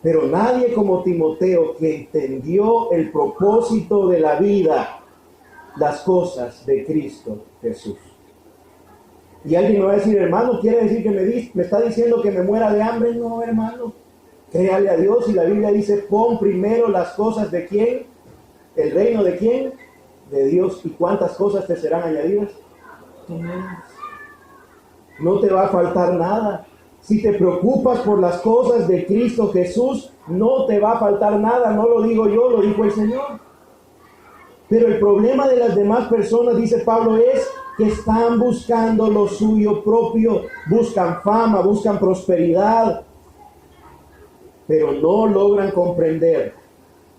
Pero nadie como Timoteo, que entendió el propósito de la vida, las cosas de Cristo Jesús. Y alguien me va a decir, hermano, ¿quiere decir que me está diciendo que me muera de hambre? No, hermano. Créale a Dios, y la Biblia dice, pon primero las cosas de ¿quién? ¿El reino de quién? De Dios. ¿Y cuántas cosas te serán añadidas? No te va a faltar nada. Si te preocupas por las cosas de Cristo Jesús, no te va a faltar nada. No lo digo yo, lo dijo el Señor. Pero el problema de las demás personas, dice Pablo, es que están buscando lo suyo propio, buscan fama, buscan prosperidad, pero no logran comprender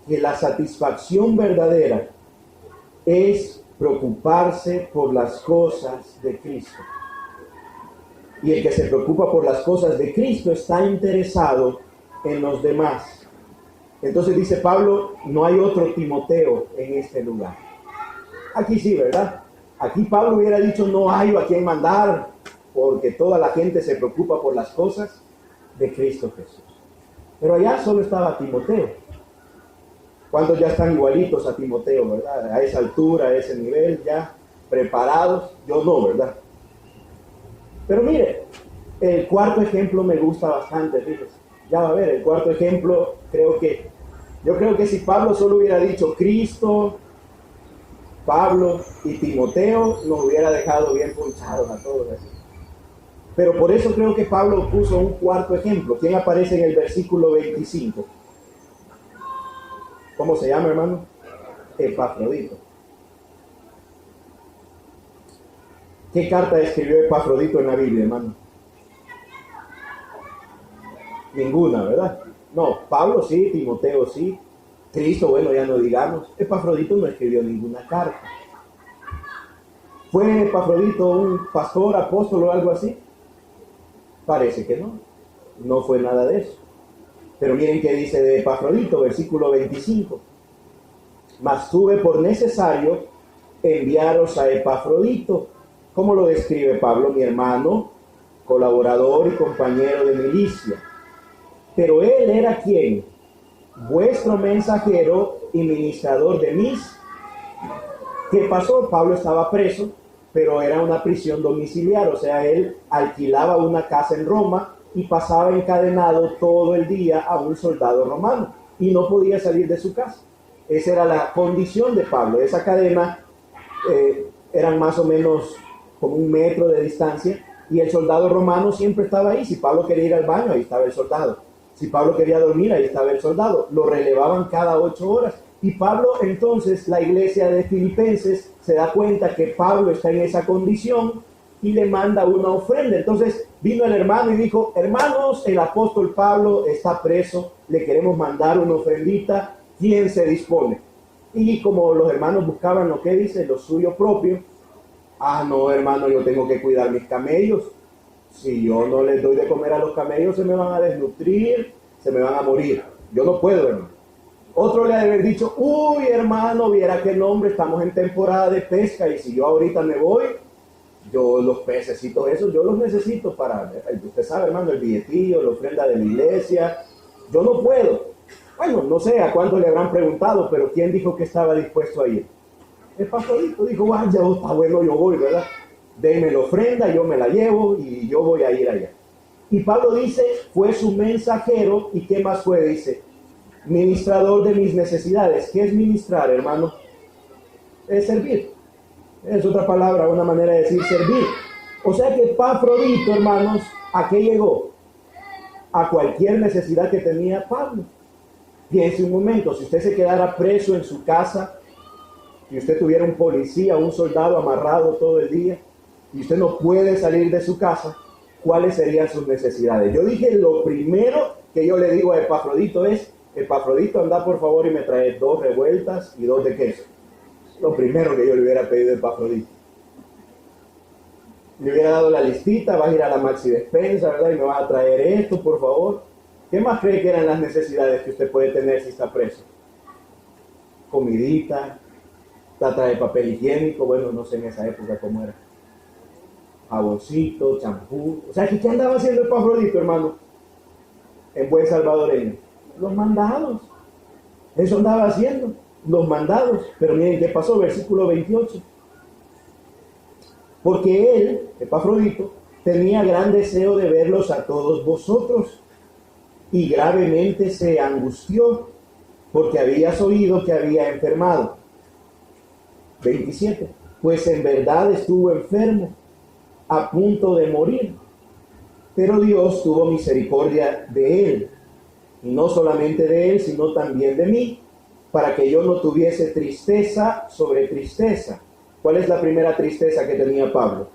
que la satisfacción verdadera es preocuparse por las cosas de Cristo. Y el que se preocupa por las cosas de Cristo está interesado en los demás. Entonces dice Pablo, no hay otro Timoteo en este lugar. Aquí sí, ¿verdad? Aquí Pablo hubiera dicho, no hay a quien mandar, porque toda la gente se preocupa por las cosas de Cristo Jesús. Pero allá solo estaba Timoteo. ¿Cuántos ya están igualitos a Timoteo, verdad? A esa altura, a ese nivel, ya preparados. Yo no, ¿verdad? Pero mire, el cuarto ejemplo me gusta bastante, fíjese. Ya va a ver, el cuarto ejemplo, yo creo que si Pablo solo hubiera dicho Cristo, Pablo y Timoteo, nos hubiera dejado bien punchados a todos así. Pero por eso creo que Pablo puso un cuarto ejemplo. ¿Quién aparece en el versículo 25? ¿Cómo se llama, hermano? Epafrodito. ¿Qué carta escribió Epafrodito en la Biblia, hermano? Ninguna, ¿verdad? No, Pablo sí, Timoteo sí, Cristo, bueno, ya no digamos. Epafrodito no escribió ninguna carta. ¿Fue Epafrodito un pastor, apóstol o algo así? Parece que no. No fue nada de eso. Pero miren qué dice de Epafrodito, versículo 25. Mas tuve por necesario enviaros a Epafrodito. ¿Cómo lo describe Pablo? Mi hermano, colaborador y compañero de milicia. Pero él era ¿quién? Vuestro mensajero y ministrador de mis. ¿Qué pasó? Pablo estaba preso, pero era una prisión domiciliar, o sea, él alquilaba una casa en Roma y pasaba encadenado todo el día a un soldado romano y no podía salir de su casa. Esa era la condición de Pablo. Esa cadena eran más o menos como 1 metro de distancia y el soldado romano siempre estaba ahí. Si Pablo quería ir al baño, ahí estaba el soldado. Si Pablo quería dormir, ahí estaba el soldado. Lo relevaban cada 8 horas. Y Pablo, entonces, la iglesia de Filipenses se da cuenta que Pablo está en esa condición y le manda una ofrenda. Entonces vino el hermano y dijo, hermanos, el apóstol Pablo está preso, le queremos mandar una ofrendita, ¿quién se dispone? Y como los hermanos buscaban lo que dice, lo suyo propio, no, hermano, yo tengo que cuidar mis camellos. Si yo no les doy de comer a los camellos, se me van a desnutrir, se me van a morir. Yo no puedo, hermano. Otro le ha de haber dicho, uy, hermano, viera qué nombre, estamos en temporada de pesca y si yo ahorita me voy, yo los pececitos esos, yo los necesito usted sabe, hermano, el billetillo, la ofrenda de la iglesia. Yo no puedo. Bueno, no sé a cuánto le habrán preguntado, pero ¿quién dijo que estaba dispuesto a ir? Epafrodito dijo, vaya, está bueno, yo voy, ¿verdad? Denme la ofrenda, yo me la llevo y yo voy a ir allá. Y Pablo dice, fue su mensajero, ¿y qué más fue? Dice, ministrador de mis necesidades. ¿Qué es ministrar, hermano? Es servir. Es otra palabra, una manera de decir servir. O sea que Epafrodito, hermanos, ¿a qué llegó? A cualquier necesidad que tenía Pablo. Piense un momento, si usted se quedara preso en su casa, y usted tuviera un policía o un soldado amarrado todo el día, y usted no puede salir de su casa, ¿cuáles serían sus necesidades? Yo dije, lo primero que yo le digo a Epafrodito es, Epafrodito, anda por favor y me trae 2 revueltas y 2 de queso. Lo primero que yo le hubiera pedido a Epafrodito. Le hubiera dado la listita, vas a ir a la Maxi Despensa, ¿verdad? Y me vas a traer esto, por favor. ¿Qué más cree que eran las necesidades que usted puede tener si está preso? Comidita, trata de papel higiénico, bueno, no sé en esa época cómo era. Jaboncito, champú. O sea, ¿qué andaba haciendo Epafrodito, hermano? En buen salvadoreño. Los mandados. Eso andaba haciendo, los mandados. Pero miren qué pasó, versículo 28. Porque él, Epafrodito, tenía gran deseo de verlos a todos vosotros, y gravemente se angustió, porque habías oído que había enfermado. 27. Pues en verdad estuvo enfermo, a punto de morir, pero Dios tuvo misericordia de él, y no solamente de él, sino también de mí, para que yo no tuviese tristeza sobre tristeza. ¿Cuál es la primera tristeza que tenía Pablo?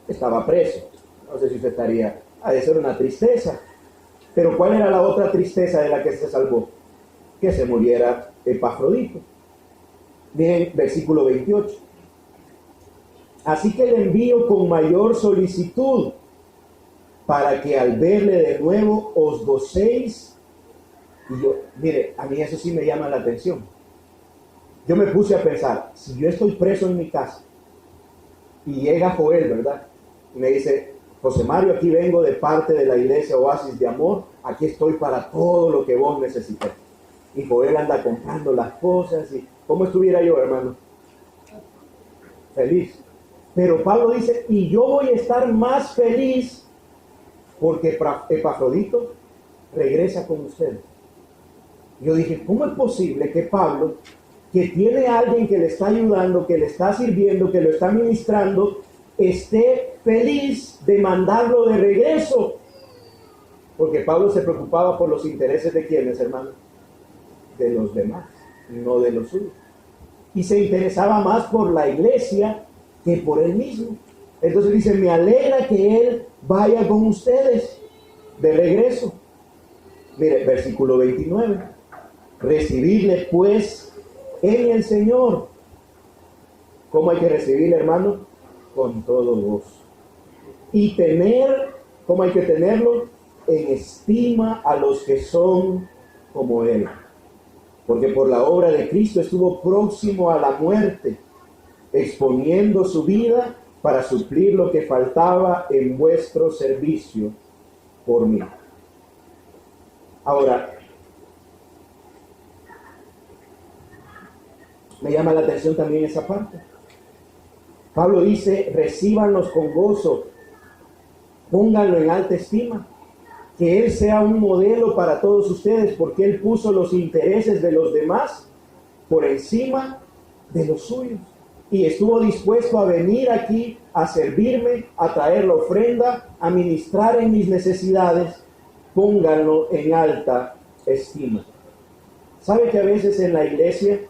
Estaba preso. No sé si usted estaría, ha de ser una tristeza. Pero ¿cuál era la otra tristeza de la que se salvó? Que se muriera Epafrodito. Miren, versículo 28. Así que le envío con mayor solicitud, para que al verle de nuevo os gocéis. Y yo, mire, a mí eso sí me llama la atención. Yo me puse a pensar, si yo estoy preso en mi casa, y llega Joel, ¿verdad? Y me dice, José Mario, aquí vengo de parte de la iglesia Oasis de Amor, aquí estoy para todo lo que vos necesites. Y Joel anda comprando las cosas, y ¿cómo estuviera yo, hermano? Feliz. Pero Pablo dice, y yo voy a estar más feliz porque Epafrodito regresa con ustedes. Yo dije, ¿cómo es posible que Pablo, que tiene a alguien que le está ayudando, que le está sirviendo, que lo está ministrando, esté feliz de mandarlo de regreso? Porque Pablo se preocupaba por los intereses de quienes, hermano, de los demás, no de los suyos. Y se interesaba más por la iglesia que por él mismo. Entonces dice, me alegra que él vaya con ustedes de regreso. Mire, versículo 29. Recibidle pues en el Señor. ¿Cómo hay que recibirle, hermano? Con todo gozo. Y tener, ¿cómo hay que tenerlo? En estima a los que son como él. Porque por la obra de Cristo estuvo próximo a la muerte, exponiendo su vida para suplir lo que faltaba en vuestro servicio por mí. Ahora, me llama la atención también esa parte. Pablo dice, recíbanlos con gozo, pónganlo en alta estima, que él sea un modelo para todos ustedes, porque él puso los intereses de los demás por encima de los suyos. Y estuvo dispuesto a venir aquí a servirme, a traer la ofrenda, a ministrar en mis necesidades. Pónganlo en alta estima. ¿Sabe que a veces en la iglesia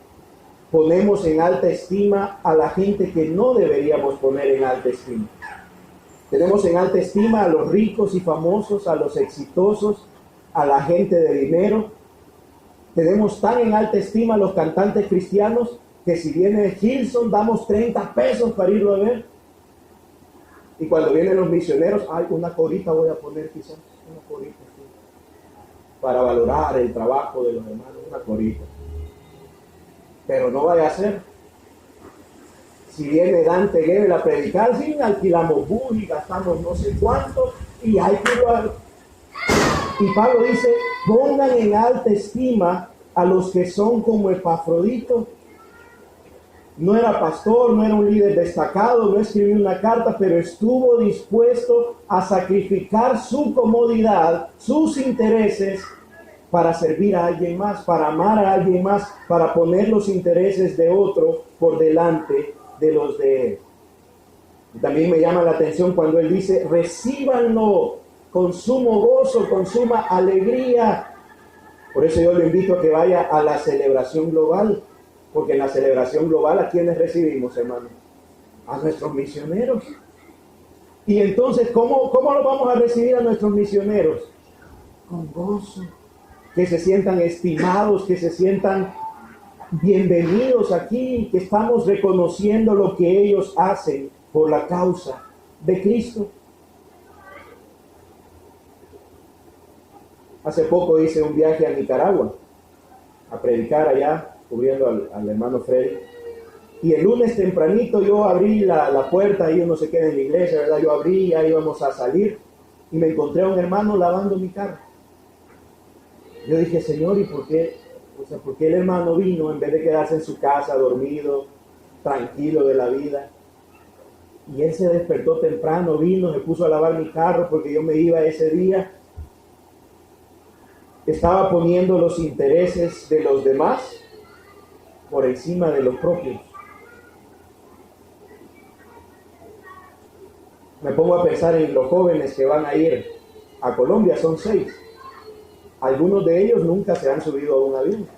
ponemos en alta estima a la gente que no deberíamos poner en alta estima? Tenemos en alta estima a los ricos y famosos, a los exitosos, a la gente de dinero. Tenemos tan en alta estima a los cantantes cristianos que si viene Gilson damos 30 pesos para irlo a ver. Y cuando vienen los misioneros, ay, una corita voy a poner quizás, una corita, sí, para valorar el trabajo de los hermanos, una corita. Pero no vaya a ser. Si viene Dante Gebel a predicar, sí, alquilamos bus y gastamos no sé cuánto, y hay que ir a... Y Pablo dice, Pongan en alta estima a los que son como Epafrodito. No era pastor, no era un líder destacado, no escribió una carta, pero estuvo dispuesto a sacrificar su comodidad, sus intereses, para servir a alguien más, para amar a alguien más, para poner los intereses de otro por delante de los de él. Y también me llama la atención cuando él dice, recíbanlo con sumo gozo, con suma alegría. Por eso yo le invito a que vaya a la celebración global, porque en la celebración global, ¿a quiénes recibimos, hermano? A nuestros misioneros. Y entonces, ¿cómo lo vamos a recibir a nuestros misioneros? Con gozo. Que se sientan estimados, que se sientan bienvenidos aquí, que estamos reconociendo lo que ellos hacen por la causa de Cristo. Hace poco hice un viaje a Nicaragua, a predicar allá, cubriendo al hermano Freddy. Y el lunes tempranito yo abrí la puerta, ahí uno se queda en la iglesia, ¿verdad? Yo abrí, ya íbamos a salir, y me encontré a un hermano lavando mi carro. Yo dije, Señor, ¿y por qué? O sea, ¿por qué el hermano vino en vez de quedarse en su casa, dormido, tranquilo de la vida? Y él se despertó temprano, vino, se puso a lavar mi carro porque yo me iba ese día. Estaba poniendo los intereses de los demás por encima de los propios. Me pongo a pensar en los jóvenes que van a ir a Colombia, son 6. Algunos de ellos nunca se han subido a un avión.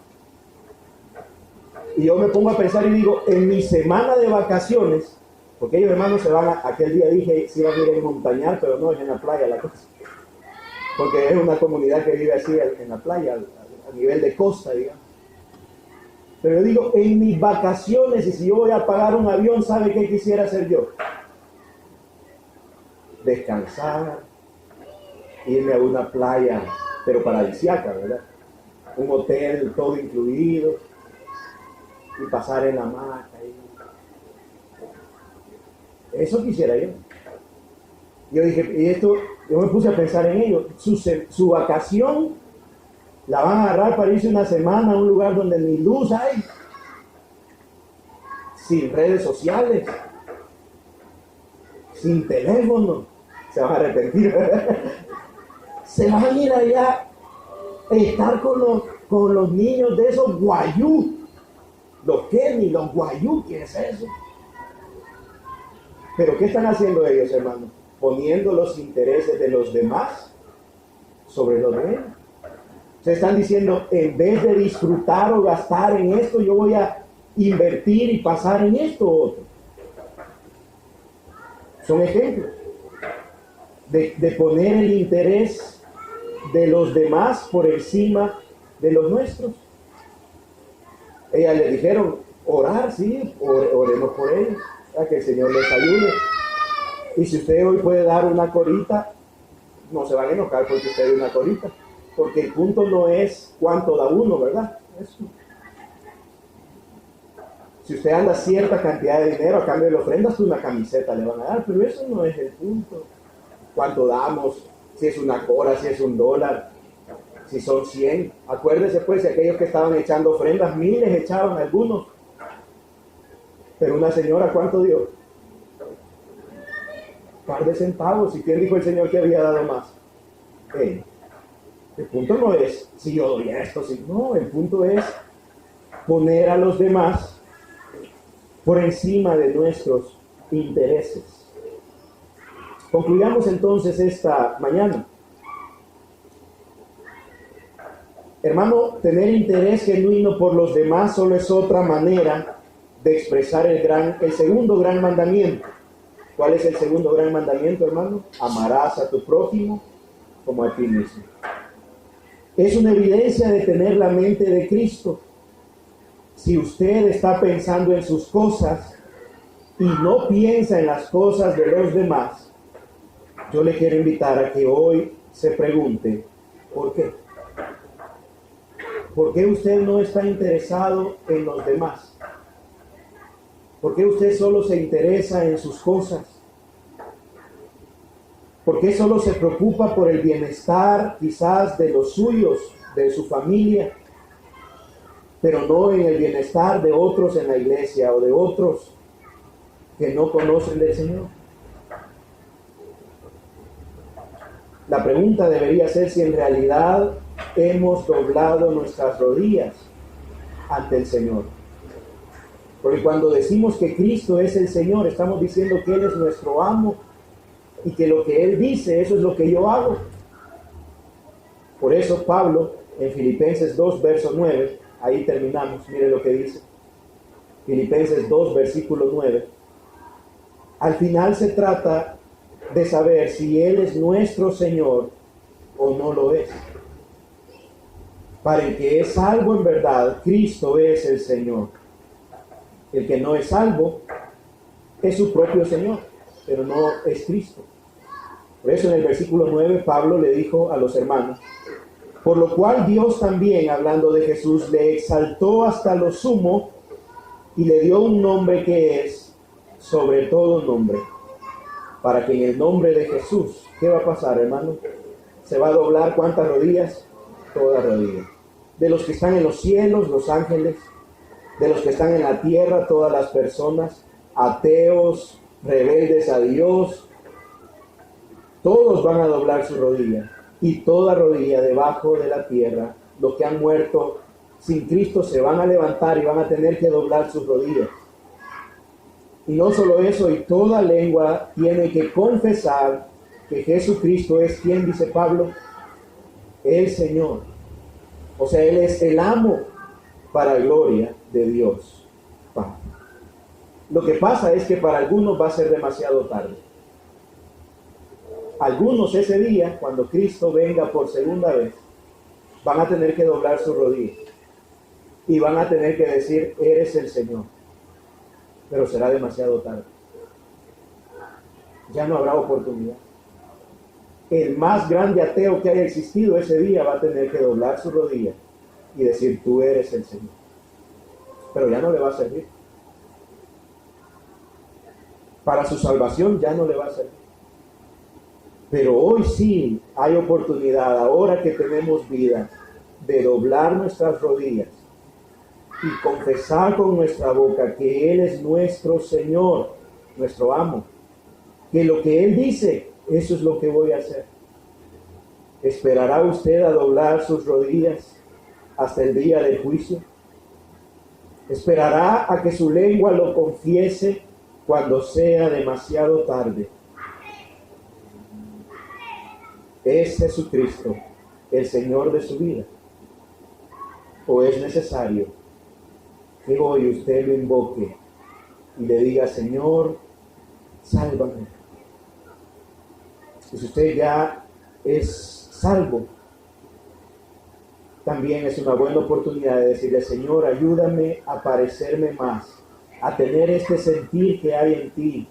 Y yo me pongo a pensar y digo, en mi semana de vacaciones, porque ellos hermanos se van aquel día dije, si iban a ir en montañar, pero no, es en la playa la cosa. Porque es una comunidad que vive así en la playa, a nivel de costa, digamos. Pero yo digo, en mis vacaciones, y si yo voy a pagar un avión, ¿sabe qué quisiera hacer yo? Descansar, irme a una playa, pero paradisíaca, ¿verdad? Un hotel todo incluido, y pasar en la hamaca. Eso quisiera yo. Yo dije, y esto, yo me puse a pensar en ello. Su vacación la van a agarrar para irse una semana a un lugar donde ni luz hay, sin redes sociales, sin teléfono. Se van a arrepentir, ¿verdad? Se van a ir allá a estar con los niños de esos guayú. Los Kenny, los guayú, ¿qué es eso? Pero ¿qué están haciendo ellos, hermanos? Poniendo los intereses de los demás sobre los de él. Se están diciendo, en vez de disfrutar o gastar en esto, yo voy a invertir y pasar en esto o otro. Son ejemplos de poner el interés de los demás por encima de los nuestros. Ellas le dijeron, orar, sí, oremos por ellos, para que el Señor les ayude. Y si usted hoy puede dar una corita, no se van a enojar porque usted dé una corita, porque el punto no es cuánto da uno, ¿verdad? Eso. Si usted anda cierta cantidad de dinero a cambio de la ofrenda, hasta una camiseta le van a dar, pero eso no es el punto. ¿Cuánto damos? Si es una cora, si es $1, si son 100. Acuérdese pues de aquellos que estaban echando ofrendas, miles echaban algunos. Pero una señora, ¿cuánto dio? Un par de centavos. ¿Y quién dijo el Señor que había dado más? El punto no es si yo doy esto, si no, el punto es poner a los demás por encima de nuestros intereses. Concluyamos entonces esta mañana. Hermano, tener interés genuino por los demás solo es otra manera de expresar el segundo gran mandamiento. ¿Cuál es el segundo gran mandamiento, hermano? Amarás a tu prójimo como a ti mismo. Es una evidencia de tener la mente de Cristo. Si usted está pensando en sus cosas y no piensa en las cosas de los demás, yo le quiero invitar a que hoy se pregunte, ¿por qué? ¿Por qué usted no está interesado en los demás? ¿Por qué usted solo se interesa en sus cosas? ¿Por qué solo se preocupa por el bienestar quizás de los suyos de su familia, pero no en el bienestar de otros en la iglesia o de otros que no conocen del Señor. La pregunta debería ser si en realidad hemos doblado nuestras rodillas ante el Señor. Porque cuando decimos que Cristo es el Señor, estamos diciendo que Él es nuestro amo y que lo que Él dice, eso es lo que yo hago. Por eso Pablo, en Filipenses 2, verso 9, ahí terminamos, mire lo que dice. Filipenses 2, versículo 9. Al final se trata de saber si Él es nuestro Señor o no lo es. Para el que es salvo en verdad, Cristo es el Señor. El que no es salvo es su propio Señor, pero no es Cristo. Por eso en el versículo 9 Pablo le dijo a los hermanos: por lo cual Dios también, hablando de Jesús, le exaltó hasta lo sumo y le dio un nombre que es sobre todo nombre, para que en el nombre de Jesús, ¿qué va a pasar, hermano? Se va a doblar ¿cuántas rodillas? Todas rodillas. De los que están en los cielos, los ángeles, de los que están en la tierra, todas las personas, ateos, rebeldes a Dios, todos van a doblar su rodilla, y toda rodilla debajo de la tierra, los que han muerto sin Cristo se van a levantar y van a tener que doblar sus rodillas. Y no solo eso, y toda lengua tiene que confesar que Jesucristo es quien, dice Pablo, el Señor. O sea, Él es el amo para gloria de Dios Padre. Lo que pasa es que para algunos va a ser demasiado tarde. Algunos ese día, cuando Cristo venga por segunda vez, van a tener que doblar su rodilla y van a tener que decir: eres el Señor. Pero será demasiado tarde. Ya no habrá oportunidad. El más grande ateo que haya existido ese día va a tener que doblar su rodilla y decir: tú eres el Señor. Pero ya no le va a servir. Para su salvación ya no le va a servir. Pero hoy sí hay oportunidad, ahora que tenemos vida, de doblar nuestras rodillas y confesar con nuestra boca que Él es nuestro Señor, nuestro amo. Que lo que Él dice, eso es lo que voy a hacer. ¿Esperará usted a doblar sus rodillas hasta el día del juicio? ¿Esperará a que su lengua lo confiese cuando sea demasiado tarde? ¿Es Jesucristo el Señor de su vida? ¿O es necesario que hoy usted lo invoque y le diga: Señor, sálvame? Si usted ya es salvo, también es una buena oportunidad de decirle: Señor, ayúdame a parecerme más, a tener este sentir que hay en ti.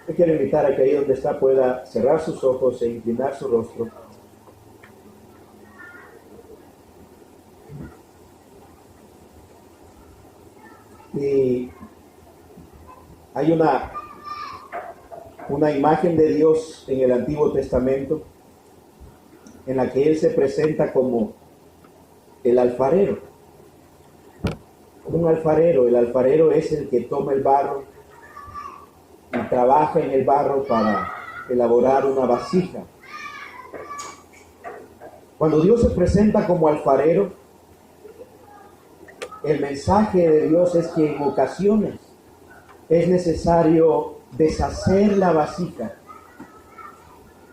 Yo quiero invitar a que ahí donde está pueda cerrar sus ojos e inclinar su rostro. Y hay una imagen de Dios en el Antiguo Testamento en la que Él se presenta como el alfarero. Un alfarero, el alfarero es el que toma el barro y trabaja en el barro para elaborar una vasija. Cuando Dios se presenta como alfarero, el mensaje de Dios es que en ocasiones es necesario deshacer la vasija,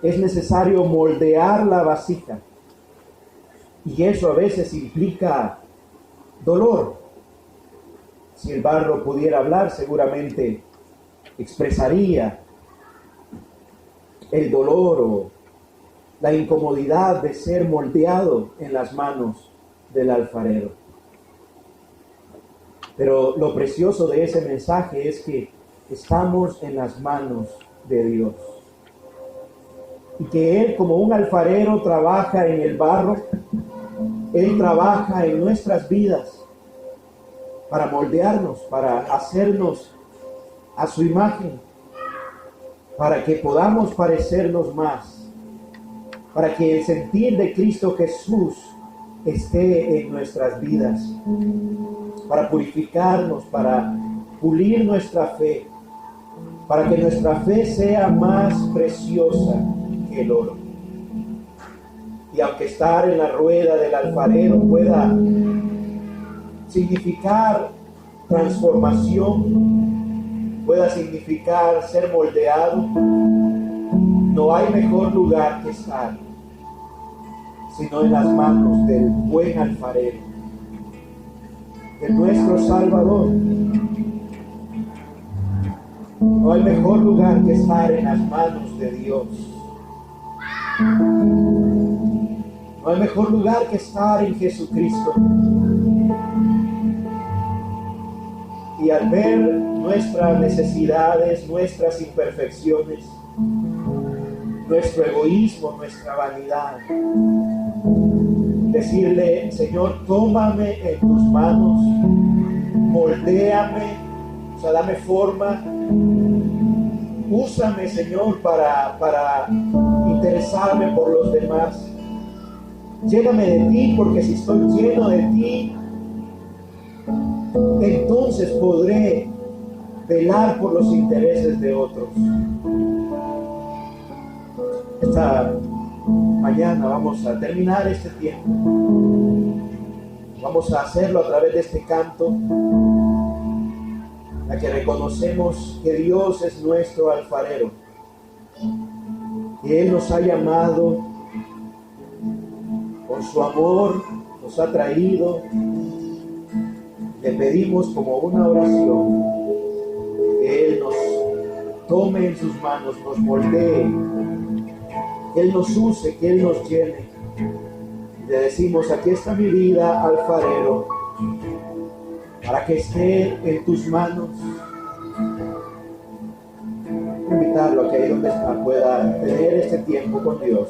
es necesario moldear la vasija, y eso a veces implica dolor. Si el barro pudiera hablar, seguramente expresaría el dolor o la incomodidad de ser moldeado en las manos del alfarero. Pero lo precioso de ese mensaje es que estamos en las manos de Dios. Y que Él, como un alfarero, trabaja en el barro. Él trabaja en nuestras vidas para moldearnos, para hacernos a su imagen, para que podamos parecernos más para que el sentir de Cristo Jesús esté en nuestras vidas, para purificarnos, para pulir nuestra fe, para que nuestra fe sea más preciosa que el oro. Y aunque estar en la rueda del alfarero pueda significar transformación, pueda significar ser moldeado, no hay mejor lugar que estar sino en las manos del buen alfarero, de nuestro Salvador. No hay mejor lugar que estar en las manos de Dios. No hay mejor lugar que estar en Jesucristo. Y al ver nuestras necesidades, nuestras imperfecciones, nuestro egoísmo, nuestra vanidad, decirle: Señor, tómame en tus manos, moldéame, o sea, dame forma, úsame, Señor, para interesarme por los demás. Lléname de ti, porque si estoy lleno de ti, entonces podré velar por los intereses de otros. Esta mañana vamos a terminar este tiempo. Vamos a hacerlo a través de este canto, en la que reconocemos que Dios es nuestro alfarero, que Él nos ha llamado con su amor, nos ha traído. Le pedimos como una oración que Él nos tome en sus manos, nos moldee, que Él nos use, que Él nos llene. Le decimos: aquí está mi vida, alfarero, para que esté en tus manos. Invitarlo a que ahí donde está pueda tener este tiempo con Dios,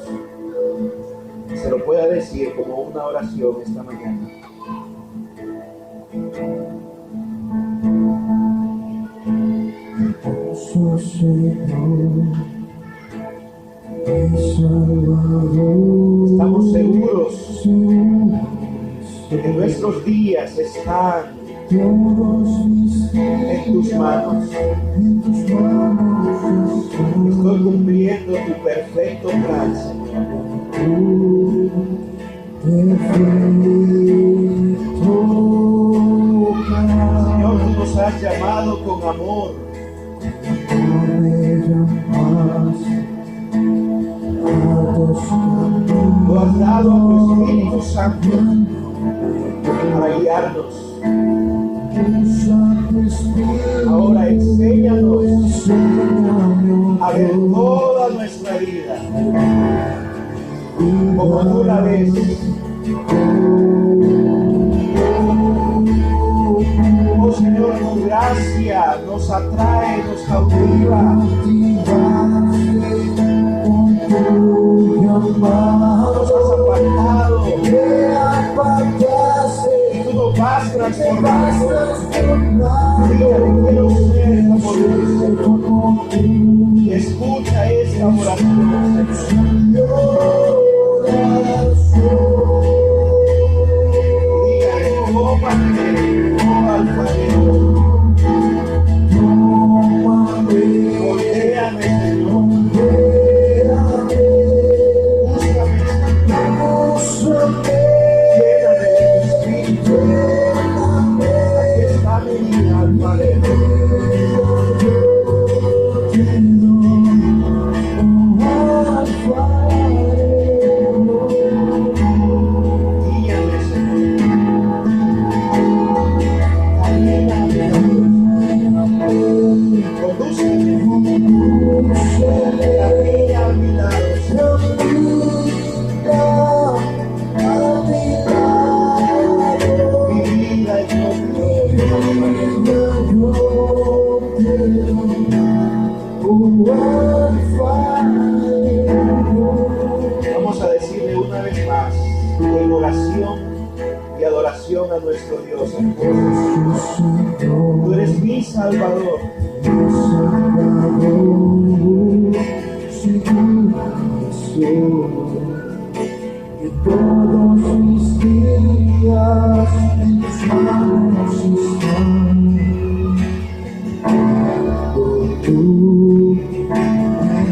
se lo pueda decir como una oración esta mañana. Estamos seguros de que nuestros días están en tus manos. Estoy cumpliendo tu perfecto plan, Señor. Señor, tú nos has llamado con amor. Tú has dado a tu Espíritu Santo para guiarnos. Ahora enséñanos a ver toda nuestra vida como tú la ves. Oh Señor, tu gracia nos atrae, nos cautiva. Nos has apartado y tú nos vas transformando. Dígale: quiero ser como Dios. Y escucha esta oración, Señor. Dígale: tómame, oh alfarero. Moldéame, Señor. Vamos a decirle una vez más, en oración y adoración a nuestro Dios. Tú eres mi Salvador. que todos mis días en tus manos están. Tú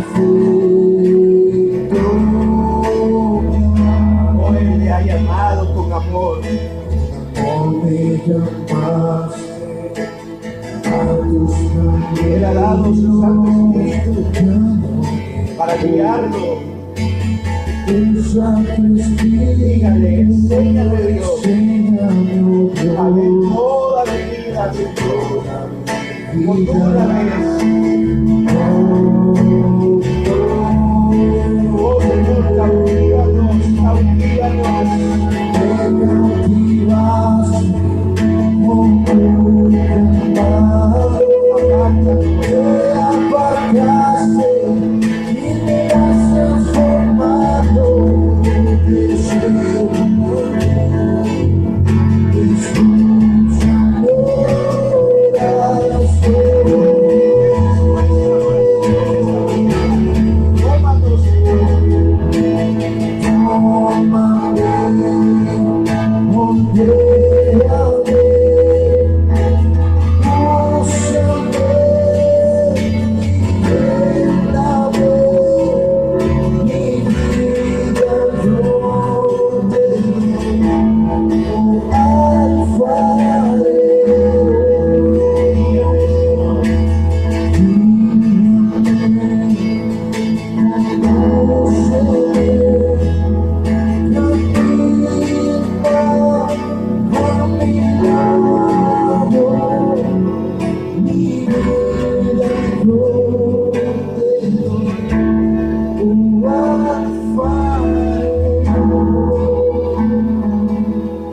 perfecto, Hoy le ha llamado con amor. me llamaste a tus Él ha dado su Santo Espíritu para guiarlo. Dígale, enséñame Dios a ver toda mi vida, Señor. Como tú la ves. Oh Señor, cautívanos, cautívanos. Apartaste y me has transformado.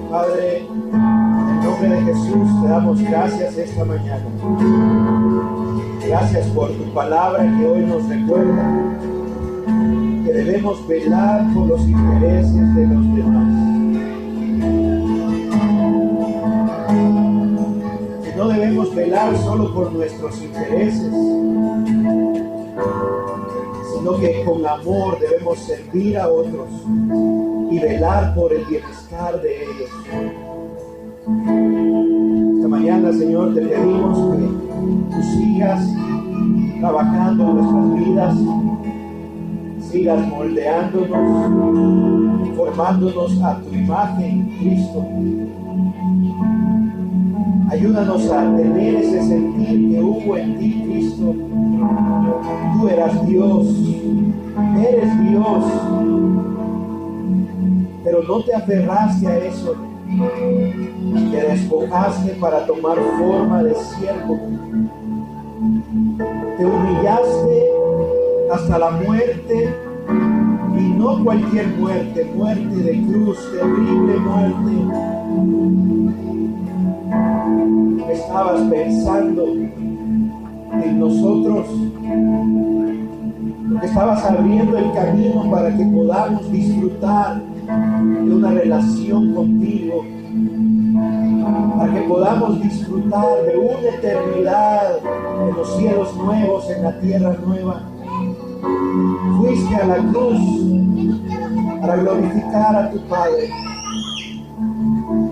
Padre, en nombre de Jesús te damos gracias esta mañana. Gracias por tu palabra que hoy nos recuerda que debemos velar por los intereses de los demás. Que no debemos velar solo por nuestros intereses, sino que con amor debemos servir a otros y velar por el bienestar de ellos. Esta mañana, Señor, te pedimos que tú sigas trabajando en nuestras vidas, sigas moldeándonos, formándonos a tu imagen, Cristo. Ayúdanos a tener ese sentir que hubo en ti, Cristo. Tú eras Dios, eres Dios, pero no te aferraste a eso. Te despojaste para tomar forma de siervo. Te humillaste hasta la muerte, y no cualquier muerte, muerte de cruz, terrible muerte. Estabas pensando en nosotros, porque estabas abriendo el camino para que podamos disfrutar de una relación contigo, para que podamos disfrutar de una eternidad en los cielos nuevos, en la tierra nueva. Fuiste a la cruz para glorificar a tu Padre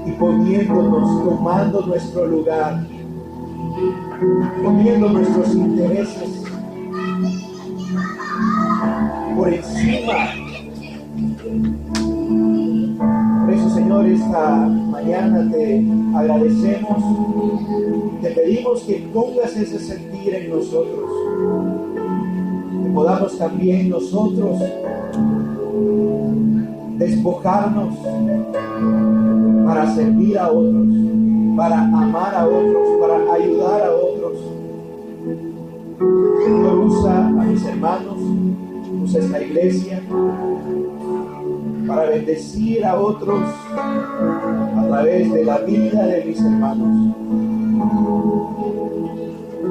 y poniéndonos, tomando nuestro lugar, poniendo nuestros intereses por encima. Por eso, Señor, esta mañana te agradecemos, te pedimos que pongas ese sentir en nosotros, que podamos también nosotros despojarnos para servir a otros, para amar a otros, para ayudar a otros. Señor, usa a mis hermanos, usa esta iglesia para bendecir a otros a través de la vida de mis hermanos.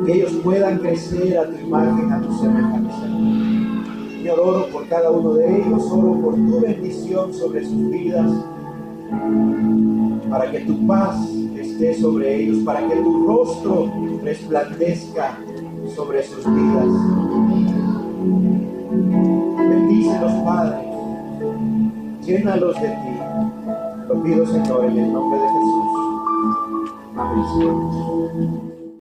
Que ellos puedan crecer a tu imagen, a tu semejanza. Señor, oro por cada uno de ellos, oro por tu bendición sobre sus vidas, para que tu paz esté sobre ellos, para que tu rostro resplandezca sobre sus vidas. bendícelos, Padre. Llénalos de ti. Lo pido, Señor, en el nombre de Jesús. Amén, Señor.